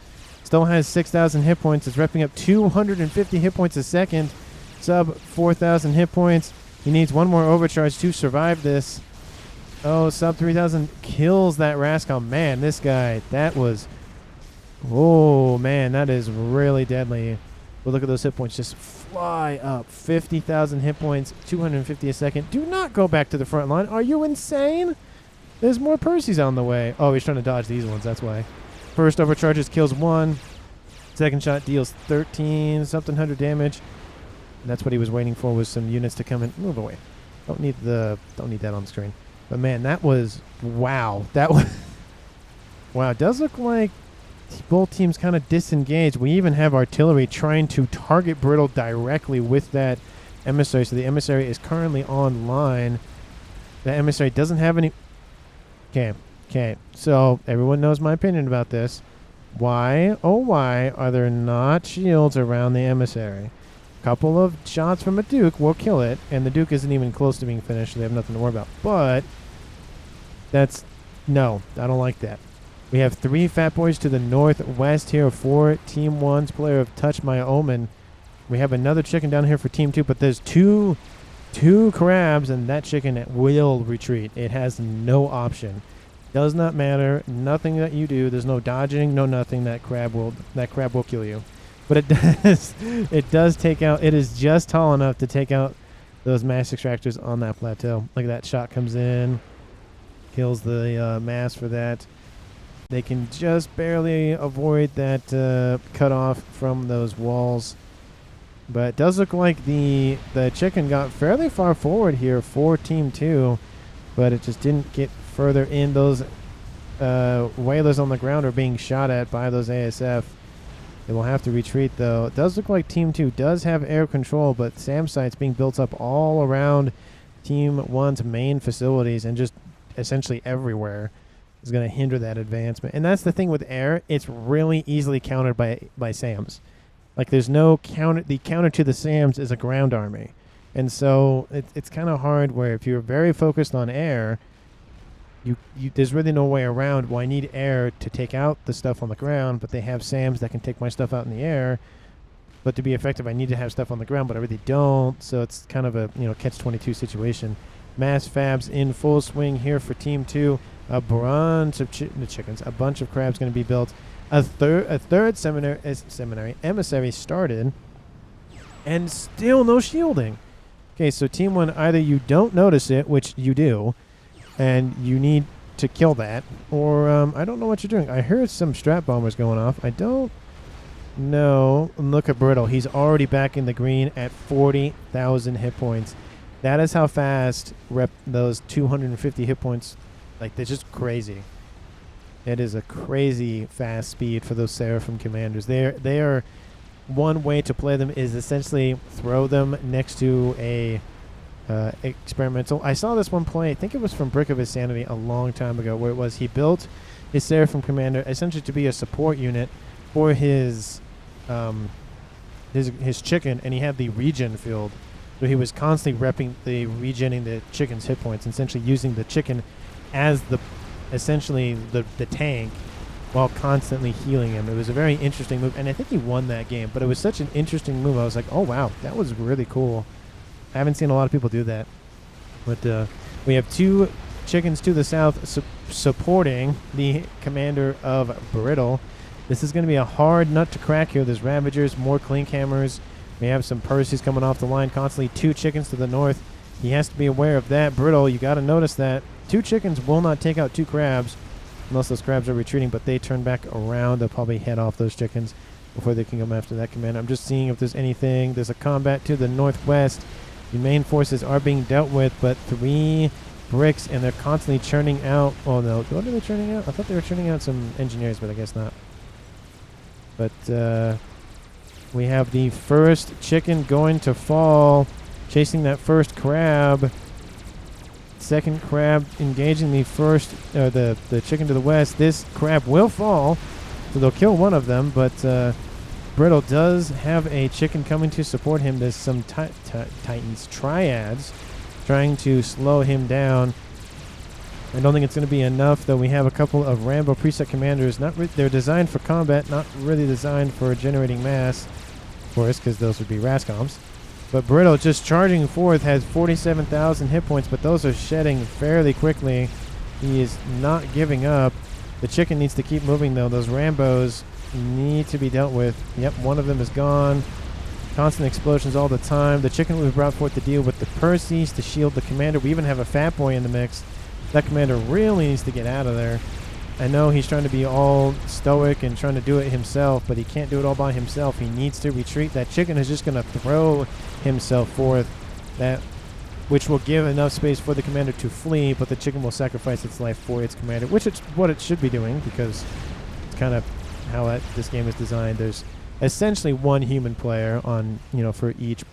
Still has 6,000 hit points. It's repping up 250 hit points a second. Sub 4,000 hit points. He needs one more overcharge to survive this. Oh, sub 3,000 kills that Rascom. Man, this guy, that was... Oh, man, that is really deadly. But look at those hit points just fly up. 50,000 hit points, 250 a second. Do not go back to the front line. Are you insane? There's more Percys on the way. Oh, he's trying to dodge these ones. That's why. First overcharges kills 1. Second shot deals 13-something hundred damage. And that's what he was waiting for, was some units to come in. Move away. Don't need that on the screen. But man, that was wow. That was wow. It does look like both teams kind of disengaged. We even have artillery trying to target Brittle directly with that emissary. So the emissary is currently online. The emissary doesn't have any. Okay. So everyone knows my opinion about this. Why, oh why, are there not shields around the emissary? Couple of shots from a Duke will kill it, and the Duke isn't even close to being finished, so they have nothing to worry about. But no, I don't like that. We have 3 Fat Boys to the northwest here for Team 1's player of Touch My Omen. We have another chicken down here for Team 2, but there's two crabs, and that chicken will retreat. It has no option. Does not matter. Nothing that you do. There's no dodging, no nothing. That crab will kill you. But it does take out, it is just tall enough to take out those mass extractors on that plateau. Look at that shot comes in, kills the mass for that. They can just barely avoid that cutoff from those walls. But it does look like the chicken got fairly far forward here for Team 2. but it just didn't get further in. Those whalers on the ground are being shot at by those ASF. They will have to retreat, though. It does look like Team 2 does have air control, but SAM sites being built up all around Team 1's main facilities and just essentially everywhere is going to hinder that advancement. And that's the thing with air. It's really easily countered by SAMs. Like, there's no counter. The counter to the SAMs is a ground army. And so it's kind of hard where if you're very focused on air, there's really no way around. Well, I need air to take out the stuff on the ground, but they have SAMs that can take my stuff out in the air. But to be effective, I need to have stuff on the ground, but I really don't. So it's kind of a catch-22 situation. Mass fabs in full swing here for Team 2. A bunch of chickens, a bunch of crabs going to be built. A third emissary started, and still no shielding. Okay, so Team 1, either you don't notice it, which you do, and you need to kill that, or I don't know what you're doing. I heard some strat bombers going off. I don't know. Look at Brittle. He's already back in the green at 40,000 hit points. That is how fast those 250 hit points, like, they're just crazy. It is a crazy fast speed for those Seraphim commanders. They are one way to play them is essentially throw them next to a experimental. I saw this one play, I think it was from Brick of His Sanity a long time ago, where it was he built his Seraphim commander essentially to be a support unit for his chicken, and he had the regen field. So he was constantly regenning the chicken's hit points, essentially using the chicken as essentially the tank while constantly healing him. It was a very interesting move, and I think he won that game, but it was such an interesting move. I was like, oh wow, that was really cool. I haven't seen a lot of people do that. But we have 2 chickens to the south supporting the commander of Brittle. This is going to be a hard nut to crack here. There's Ravagers, more Clean Cameras. We have some Percys coming off the line constantly. 2 chickens to the north. He has to be aware of that. Brittle, you got to notice that 2 chickens will not take out 2 crabs unless those crabs are retreating, but they turn back around. They'll probably head off those chickens before they can come after that commander. I'm just seeing if there's anything. There's a combat to the northwest. The main forces are being dealt with, but 3 bricks, and they're constantly churning out. Oh no, what are they churning out? I thought they were churning out some engineers, but I guess not. But we have the first chicken going to fall, chasing that first crab. Second crab engaging the first, the chicken to the west. This crab will fall, so they'll kill one of them, but Brittle does have a chicken coming to support him. There's some Titans, Triads, trying to slow him down. I don't think it's going to be enough, though. We have a couple of Rambo preset commanders. They're designed for combat, not really designed for generating mass, of course, because those would be Rascoms. But Brittle, just charging forth, has 47,000 hit points, but those are shedding fairly quickly. He is not giving up. The chicken needs to keep moving, though. Those Rambos need to be dealt with. Yep, one of them is gone. Constant explosions all the time. The chicken was brought forth to deal with the Percys to shield the commander. We even have a Fat Boy in the mix. That commander really needs to get out of there. I know he's trying to be all stoic and trying to do it himself, but he can't do it all by himself. He needs to retreat. That chicken is just going to throw himself forth, which will give enough space for the commander to flee, but the chicken will sacrifice its life for its commander, which is what it should be doing, because it's kind of how this game is designed. There's essentially one human player on, for each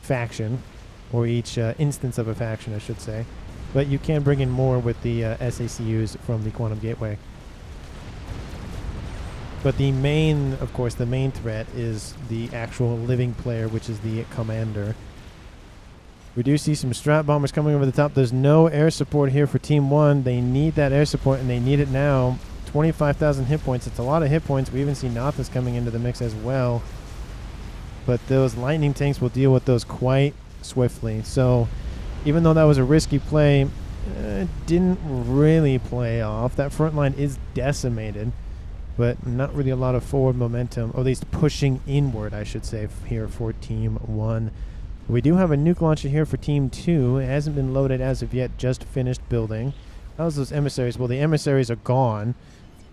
faction, or each instance of a faction, I should say. But you can bring in more with the SACUs from the Quantum Gateway. But the main threat is the actual living player, which is the commander. We do see some strat bombers coming over the top. There's no air support here for Team 1. They need that air support, and they need it now. 25,000 hit points. It's a lot of hit points. We even see Nothus coming into the mix as well. But those lightning tanks will deal with those quite swiftly. So even though that was a risky play, it didn't really play off. That front line is decimated, but not really a lot of forward momentum, or at least pushing inward, I should say, here for Team 1. We do have a nuke launcher here for Team 2. It hasn't been loaded as of yet, just finished building. How's those emissaries? Well, the emissaries are gone.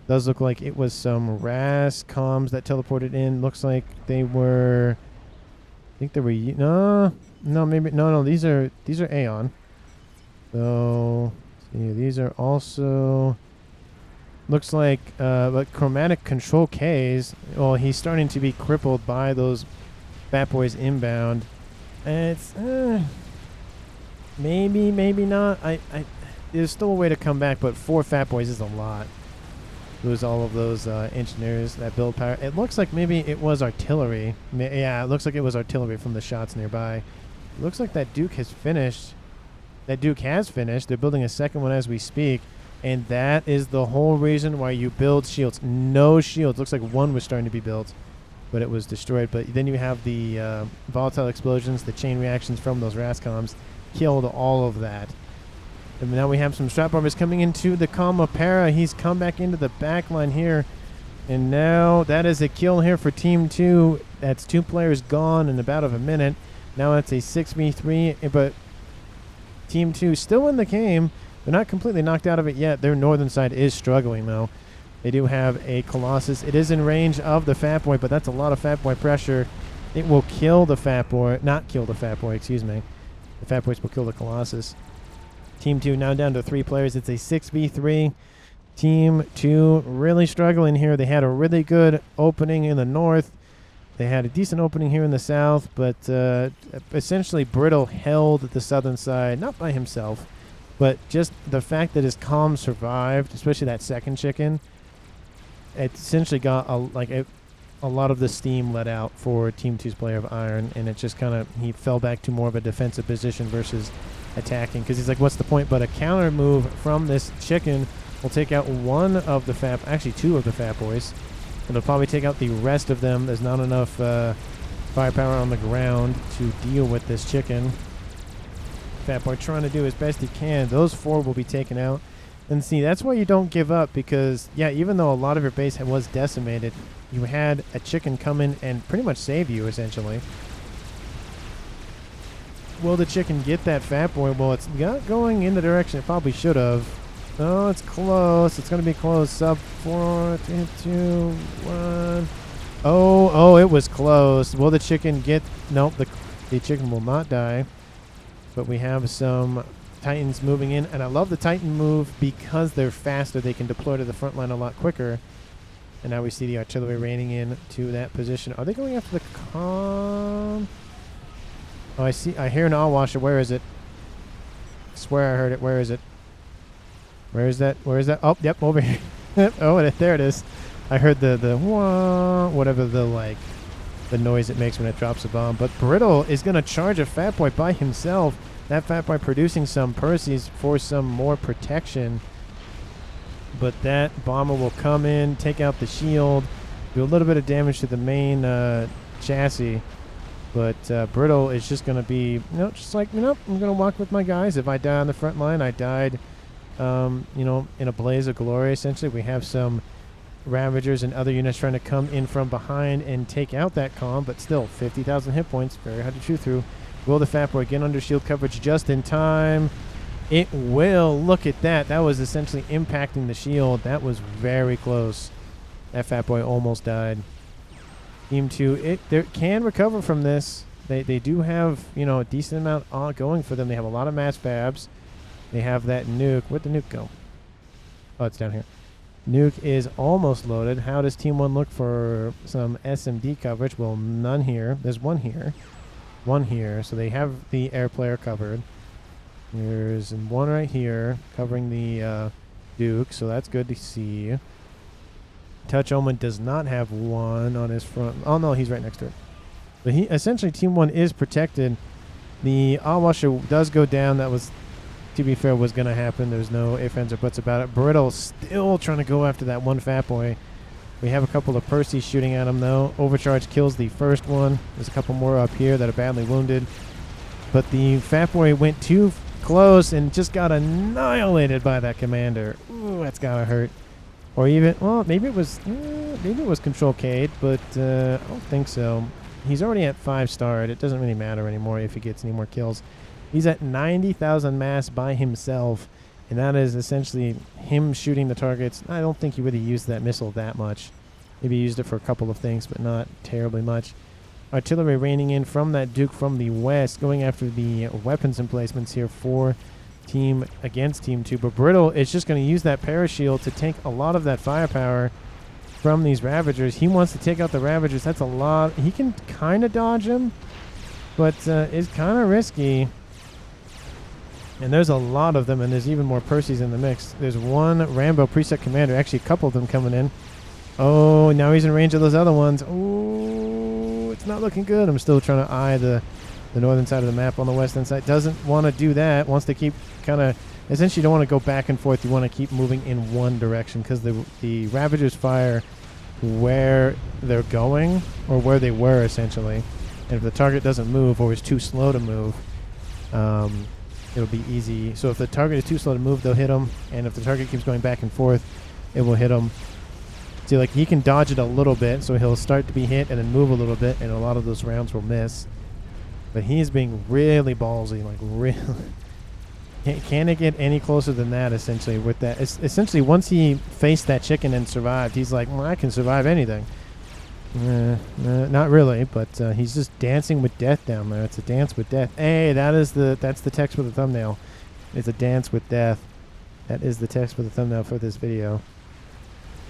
Does look like it was some Rascoms that teleported in. Looks like they were... I think they were... No, maybe... No, these are Aeon. So, see, these are also... Looks like chromatic control Ks. Well, he's starting to be crippled by those Fat Boys inbound. And it's... maybe, maybe not. There's still a way to come back, but 4 Fat Boys is a lot. Lose all of those engineers, that build power. It looks like maybe it was artillery. Yeah, it looks like it was artillery from the shots nearby. It looks like that Duke has finished. That Duke has finished. They're building a second one as we speak. And that is the whole reason why you build shields. No shields. Looks like one was starting to be built, but it was destroyed. But then you have the volatile explosions, the chain reactions from those Rascoms. Killed all of that. And now we have some strap bombers coming into the Para. He's come back into the back line here. And now that is a kill here for Team 2. That's 2 players gone in about a minute. Now it's a 6v3. But Team 2 still in the game. They're not completely knocked out of it yet. Their northern side is struggling, though. They do have a Colossus. It is in range of the Fat Boy, but that's a lot of Fat Boy pressure. It will kill the Fat Boy. Not kill the Fat Boy, excuse me. The Fat Boys will kill the Colossus. Team 2 now down to 3 players. It's a 6v3. Team 2 really struggling here. They had a really good opening in the north. They had a decent opening here in the south, but essentially Brittle held the southern side, not by himself, but just the fact that his comm survived, especially that second chicken, it essentially got a lot of the steam let out for Team 2's player of Iron, and it just kind of, he fell back to more of a defensive position versus attacking, because he's like, what's the point? But a counter move from this chicken will take out one of the actually 2 of the Fat Boys. It'll probably take out the rest of them. There's not enough firepower on the ground to deal with this chicken. Fat Boy trying to do as best he can. Those 4 will be taken out. And see, that's why you don't give up, because, yeah, even though a lot of your base was decimated, you had a chicken come in and pretty much save you, essentially. Will the chicken get that Fat Boy? Well, it's not going in the direction it probably should have. Oh, it's close. It's going to be close. Sub 4, 3, 2, 1. Oh, it was close. Will the chicken get... Nope, the chicken will not die. But we have some Titans moving in. And I love the Titan move because they're faster. They can deploy to the front line a lot quicker. And now we see the artillery raining in to that position. Are they going after the comm? Oh, I see. I hear an all washer. Where is it? I swear I heard it. Where is it? Where is that? Where is that? Oh, yep, over here. Oh, there it is. I heard the wah, whatever the noise it makes when it drops a bomb. But Brittle is going to charge a Fat Boy by himself. That Fat Boy producing some Percy's for some more protection. But that bomber will come in, take out the shield, do a little bit of damage to the main chassis. But Brittle is just going to be, just like, I'm going to walk with my guys. If I die on the front line, I died, in a blaze of glory, essentially. We have some Ravagers and other units trying to come in from behind and take out that comm, but still, 50,000 hit points, very hard to chew through. Will the Fat Boy get under shield coverage just in time? It will. Look at that. That was essentially impacting the shield. That was very close. That Fat Boy almost died. Team 2, they can recover from this. They do have, a decent amount going for them. They have a lot of mass fabs. They have that nuke. Where'd the nuke go? Oh, it's down here. Nuke is almost loaded. How does Team 1 look for some SMD coverage? Well, none here. There's one here. One here. So they have the air player covered. There's one right here covering the Duke. So that's good to see. Touch Omen does not have one on his front. Oh, no, he's right next to it. But essentially, Team 1 is protected. The Awasher does go down. That was, to be fair, was going to happen. There's no ifs, ands, or buts about it. Brittle still trying to go after that one Fat Boy. We have a couple of Percys shooting at him, though. Overcharge kills the first one. There's a couple more up here that are badly wounded. But the Fat Boy went too close and just got annihilated by that commander. Ooh, that's got to hurt. Or even, well, maybe it was Control Cade, but I don't think so. He's already at 5-starred. It doesn't really matter anymore if he gets any more kills. He's at 90,000 mass by himself, and that is essentially him shooting the targets. I don't think he really used that missile that much. Maybe he used it for a couple of things, but not terribly much. Artillery raining in from that Duke from the west, going after the weapons emplacements here for team against Team 2. But Brittle is just going to use that parashield to take a lot of that firepower from these Ravagers. He wants to take out the Ravagers. That's a lot. He can kind of dodge them, but it's kind of risky. And there's a lot of them, and there's even more Percys in the mix. There's one Rambo preset commander, actually a couple of them coming in. Oh, now he's in range of those other ones. Oh, it's not looking good. I'm still trying to eye the northern side of the map on the western side. Doesn't want to do that. Wants to keep kind of, essentially you don't want to go back and forth. You want to keep moving in one direction because the Ravagers fire where they're going or where they were essentially. And if the target doesn't move or is too slow to move, it'll be easy. So if the target is too slow to move, they'll hit him. And if the target keeps going back and forth, it will hit him. See, like, he can dodge it a little bit, so he'll start to be hit and then move a little bit, and a lot of those rounds will miss. But he's being really ballsy, like, really. Can it get any closer than that, essentially, with that? Essentially, once he faced that chicken and survived, he's like, well, I can survive anything. Not really, but he's just dancing with death down there. It's a dance with death. Hey, that's the text for the thumbnail. It's a dance with death. That is the text for the thumbnail for this video.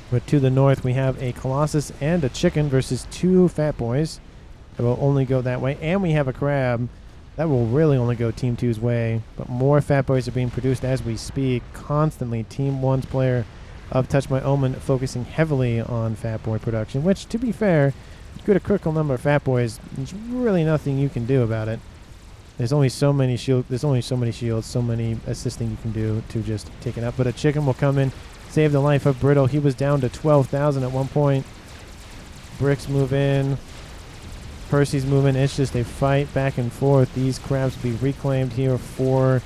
But to the north, we have a Colossus and a chicken versus two Fat Boys. That will only go that way. And we have a crab. That will really only go Team 2's way. But more Fat Boys are being produced as we speak. Constantly, Team 1's player of Touch My Omen focusing heavily on Fat Boy production. Which, to be fair, if you get a critical number of Fat Boys, there's really nothing you can do about it. There's only so many shields. There's only so many shields, so many assisting you can do to just take it out. But a chicken will come in, save the life of Brittle. He was down to 12,000 at one point. Bricks move in. Percy's moving. It's just a fight back and forth. These crabs will be reclaimed here for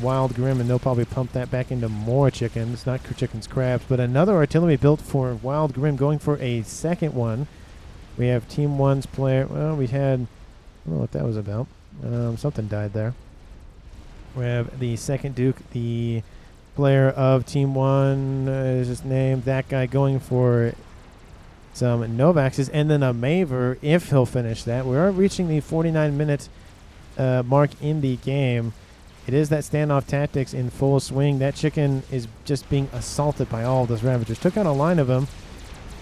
Wild Grim, and they'll probably pump that back into more chickens. Not chickens, crabs, but another artillery built for Wild Grim, going for a second one. We have Team 1's player. Well, we had, I don't know what that was about. Something died there. We have the second Duke, the player of Team 1 is his name. That guy going for some Novaxes, and then a Maver if he'll finish that. We are reaching the 49-minute mark in the game. It is that standoff tactics in full swing. That chicken is just being assaulted by all of those Ravagers. Took out a line of them,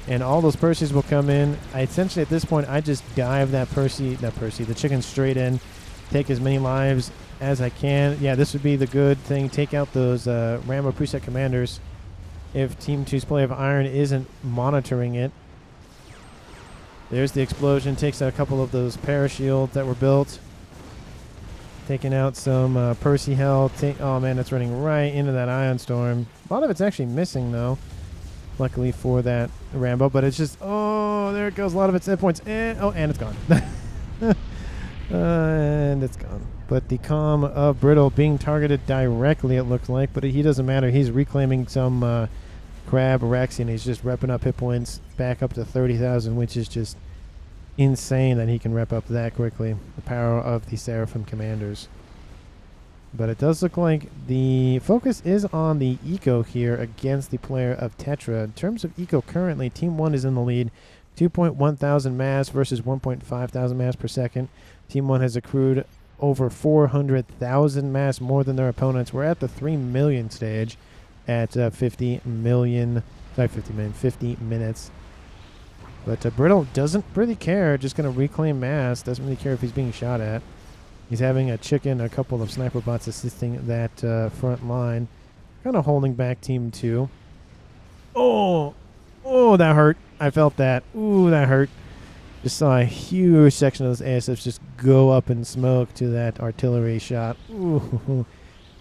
and all those Percys will come in. Essentially, at this point, I just dive the chicken straight in, take as many lives as I can. Yeah, this would be the good thing. Take out those Rambo preset commanders if Team 2's play of Iron isn't monitoring it. There's the explosion. Takes out a couple of those parashields that were built. Taking out some Percy health. Oh, man, it's running right into that Ion Storm. A lot of it's actually missing, though. Luckily for that Rambo. But it's just, oh, there it goes. A lot of its hit points. And it's gone. And it's gone. But the calm of Brittle being targeted directly, it looks like. But he doesn't matter. He's reclaiming some crab Rex, and he's just repping up hit points back up to 30,000, which is just insane that he can rep up that quickly. The power of the Seraphim commanders. But it does look like the focus is on the eco here against the player of Tetra. In terms of eco currently, Team 1 is in the lead. 2.1 thousand mass versus 1.5 thousand mass per second. Team 1 has accrued over 400,000 mass more than their opponents. We're at the 3 million stage at 50 minutes. But Brittle doesn't really care. Just going to reclaim mass. Doesn't really care if he's being shot at. He's having a chicken, a couple of sniper bots assisting that front line. Kind of holding back Team 2. Oh, that hurt. I felt that. Ooh, that hurt. Just saw a huge section of those ASFs just go up in smoke to that artillery shot. Ooh.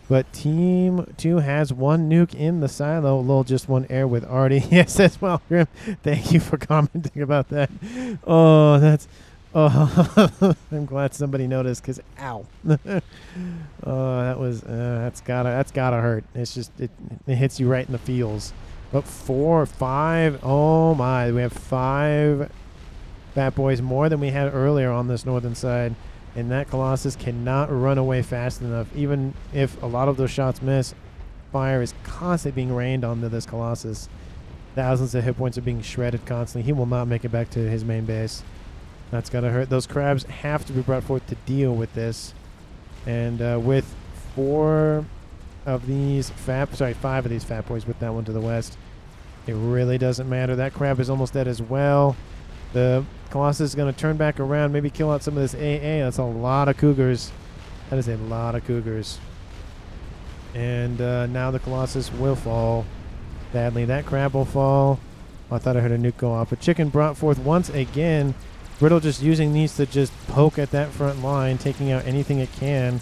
But Team 2 has one nuke in the silo. Lol, just one air with Artie. Yes, as well, Grim. Thank you for commenting about that. Oh, that's... Oh, I'm glad somebody noticed, because ow. That was... that's gotta hurt. It's just... It hits you right in the feels. But 4, 5... Oh, my. We have 5 Fat Boys more than we had earlier on this northern side. And that Colossus cannot run away fast enough. Even if a lot of those shots miss, fire is constantly being rained onto this Colossus. Thousands of hit points are being shredded constantly. He will not make it back to his main base. That's got to hurt. Those crabs have to be brought forth to deal with this. And with 4 of these FAF, sorry, 5 of these FAF boys with that one to the west. It really doesn't matter. That crab is almost dead as well. The Colossus is going to turn back around, maybe kill out some of this AA. That's a lot of cougars. That is a lot of cougars. And now the Colossus will fall badly. That crab will fall. Oh, I thought I heard a nuke go off. But Chicken brought forth once again. Brittle just using these to just poke at that front line, taking out anything it can.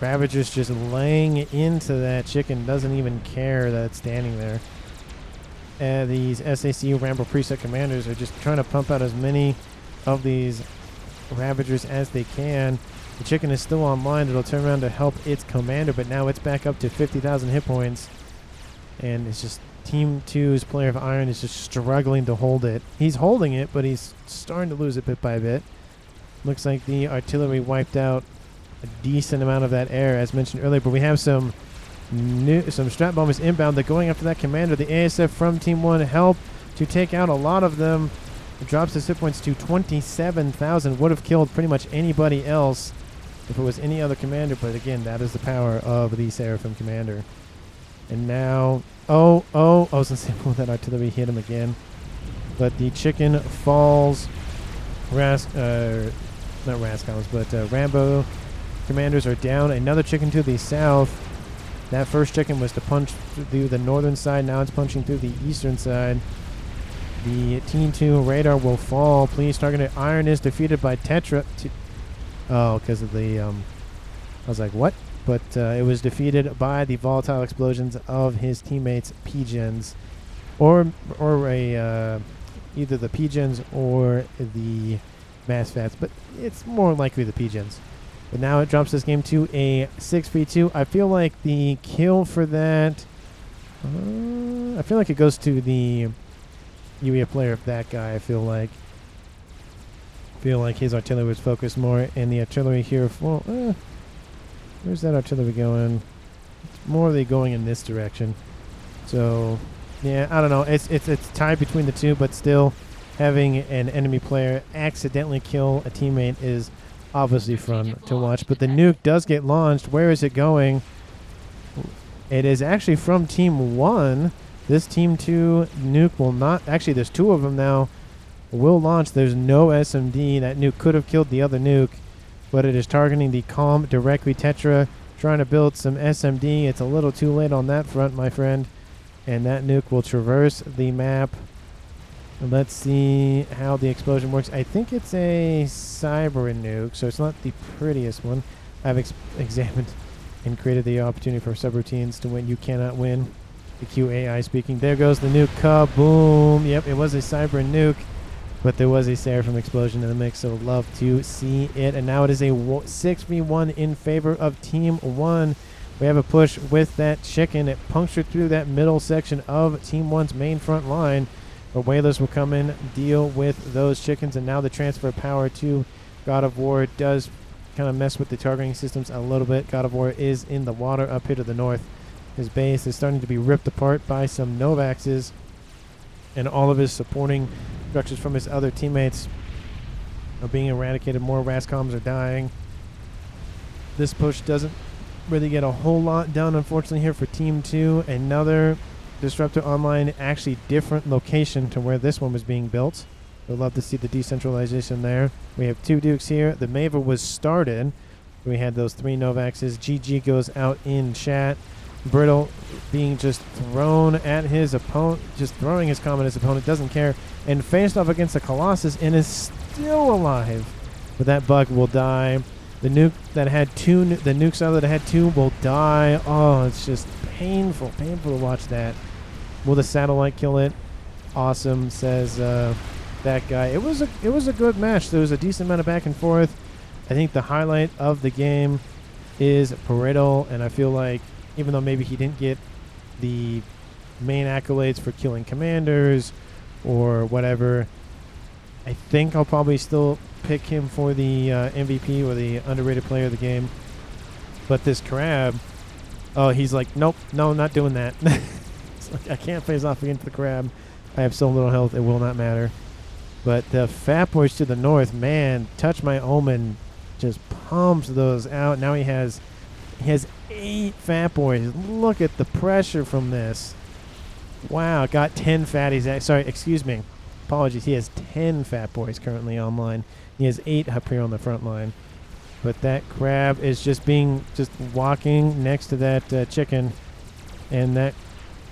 Ravager's just laying into that Chicken, doesn't even care that it's standing there. These SACU Rambo preset commanders are just trying to pump out as many of these Ravagers as they can. The Chicken is still online. It'll turn around to help its commander, but now it's back up to 50,000 hit points. And it's just Team 2's Player of Iron is just struggling to hold it. He's holding it, but he's starting to lose it bit by bit. Looks like the artillery wiped out a decent amount of that air, as mentioned earlier, but we have some strat bombers inbound. They're going after that commander. The ASF from Team 1 help to take out a lot of them. It drops his hit points to 27,000. Would have killed pretty much anybody else if it was any other commander, but again, that is the power of the Seraphim commander. And now, I was going to say, well, that artillery hit him again. But the Chicken falls. Not Rascals, but Rambo commanders are down. Another Chicken to the south. That first Chicken was to punch through the northern side. Now it's punching through the eastern side. The Team 2 radar will fall. Please target it. Iron is defeated by Tetra. Because of the... I was like, what? But it was defeated by the volatile explosions of his teammates' P-Gens. Or either the P-Gens or the Mass Fats. But it's more likely the P-Gens. But now it drops this game to a 6v2. I feel like the kill for that... I feel like it goes to the UEA player of that guy, I feel like. His artillery was focused more. And the artillery here... Well, where's that artillery going? It's more really going in this direction. So, yeah, I don't know. It's tied between the two, but still having an enemy player accidentally kill a teammate is obviously fun to watch. But the nuke does get launched. Where is it going? It is actually from Team 1. This Team 2 nuke will not... Actually, there's 2 of them now. Will launch. There's no SMD. That nuke could have killed the other nuke, but it is targeting the Calm directly. Tetra trying to build some SMD. It's a little too late on that front, my friend. And that nuke will traverse the map. And let's see how the explosion works. I think it's a cyber nuke, so it's not the prettiest one. I've examined and created the opportunity for subroutines to win. You cannot win. The QAI speaking. There goes the nuke. Kaboom. Yep, it was a cyber nuke. But there was a Seraphim explosion in the mix, so love to see it. And now it is a 6v1 in favor of Team 1. We have a push with that Chicken. It punctured through that middle section of Team 1's main front line. But Whalers will come in, deal with those Chickens. And now the transfer power to God of War does kind of mess with the targeting systems a little bit. God of War is in the water up here to the north. His base is starting to be ripped apart by some Novaxes. And all of his supporting structures from his other teammates are being eradicated. More Rascoms are dying. This push doesn't really get a whole lot done, unfortunately, here for Team 2. Another Disruptor Online, actually different location to where this one was being built. We'd love to see the decentralization there. We have 2 Dukes here. The Mava was started. We had those 3 Novaxes. GG goes out in chat. Brittle being just thrown at his opponent, just throwing his comm at his opponent, doesn't care, and faced off against the Colossus and is still alive. But that bug will die. The nuke that had 2, the nuke silo that had 2 will die. Oh, it's just painful to watch that. Will the satellite kill it? Awesome, says that guy. It was a good match. There was a decent amount of back and forth. I think the highlight of the game is Pareto, and I feel like even though maybe he didn't get the main accolades for killing commanders or whatever, I think I'll probably still pick him for the MVP or the underrated player of the game. But this crab, oh, he's like, nope, no, not doing that. It's like, I can't face off against the crab. I have so little health, it will not matter. But the Fat Boys to the north, man, Touch My Omen just pumps those out. Now he has He has 8 Fat Boys. Look at the pressure from this. Wow, got 10 fatties. Sorry, excuse me. Apologies. He has 10 Fat Boys currently online. He has 8 up here on the front line. But that crab is just walking next to that chicken. And that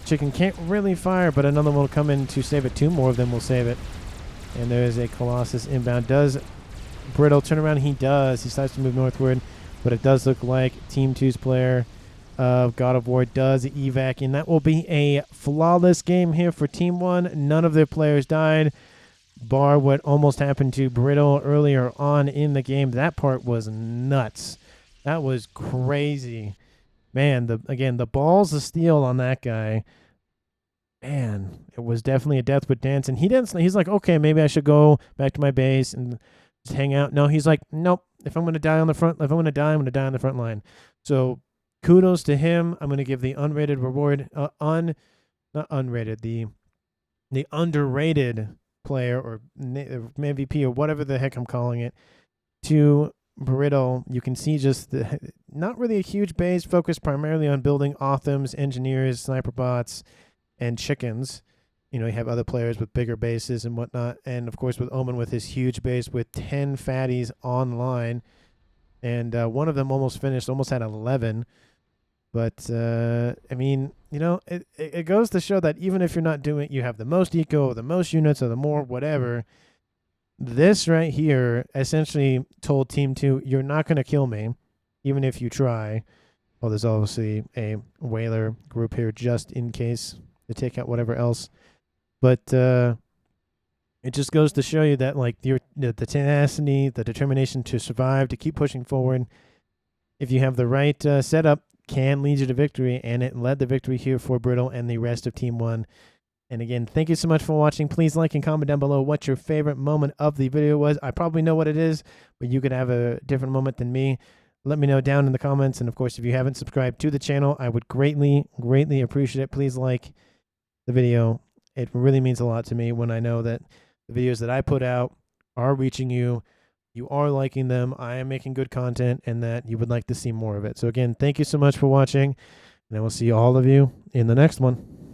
chicken can't really fire, but another one will come in to save it. 2 more of them will save it. And there is a Colossus inbound. Does Brittle turn around? He does. He starts to move northward. But it does look like Team 2's player of God of War does evac. And that will be a flawless game here for Team 1. None of their players died. Bar what almost happened to Brittle earlier on in the game. That part was nuts. That was crazy. Man, the balls of steel on that guy. Man, it was definitely a death with dance. And he's like, okay, maybe I should go back to my base and just hang out. No, he's like, nope. If I'm going to die on the front, I'm going to die on the front line. So kudos to him. I'm going to give the unrated reward, not unrated, the underrated player or MVP or whatever the heck I'm calling it, to Brittle. You can see just not really a huge base, focused primarily on building Othams, engineers, sniper bots, and chickens. You know, you have other players with bigger bases and whatnot. And, of course, with Omen with his huge base with 10 fatties online. And one of them almost finished, almost had 11. But, I mean, you know, it goes to show that even if you're not doing, you have the most eco, or the most units, or the more whatever, this right here essentially told Team 2, you're not going to kill me, even if you try. Well, there's obviously a whaler group here just in case to take out whatever else. But it just goes to show you that, like, the tenacity, the determination to survive, to keep pushing forward, if you have the right setup, can lead you to victory. And it led the victory here for Brittle and the rest of Team 1. And again, thank you so much for watching. Please like and comment down below what your favorite moment of the video was. I probably know what it is, but you could have a different moment than me. Let me know down in the comments. And, of course, if you haven't subscribed to the channel, I would greatly, greatly appreciate it. Please like the video. It really means a lot to me when I know that the videos that I put out are reaching you. You are liking them. I am making good content, and that you would like to see more of it. So, again, thank you so much for watching, and I will see all of you in the next one.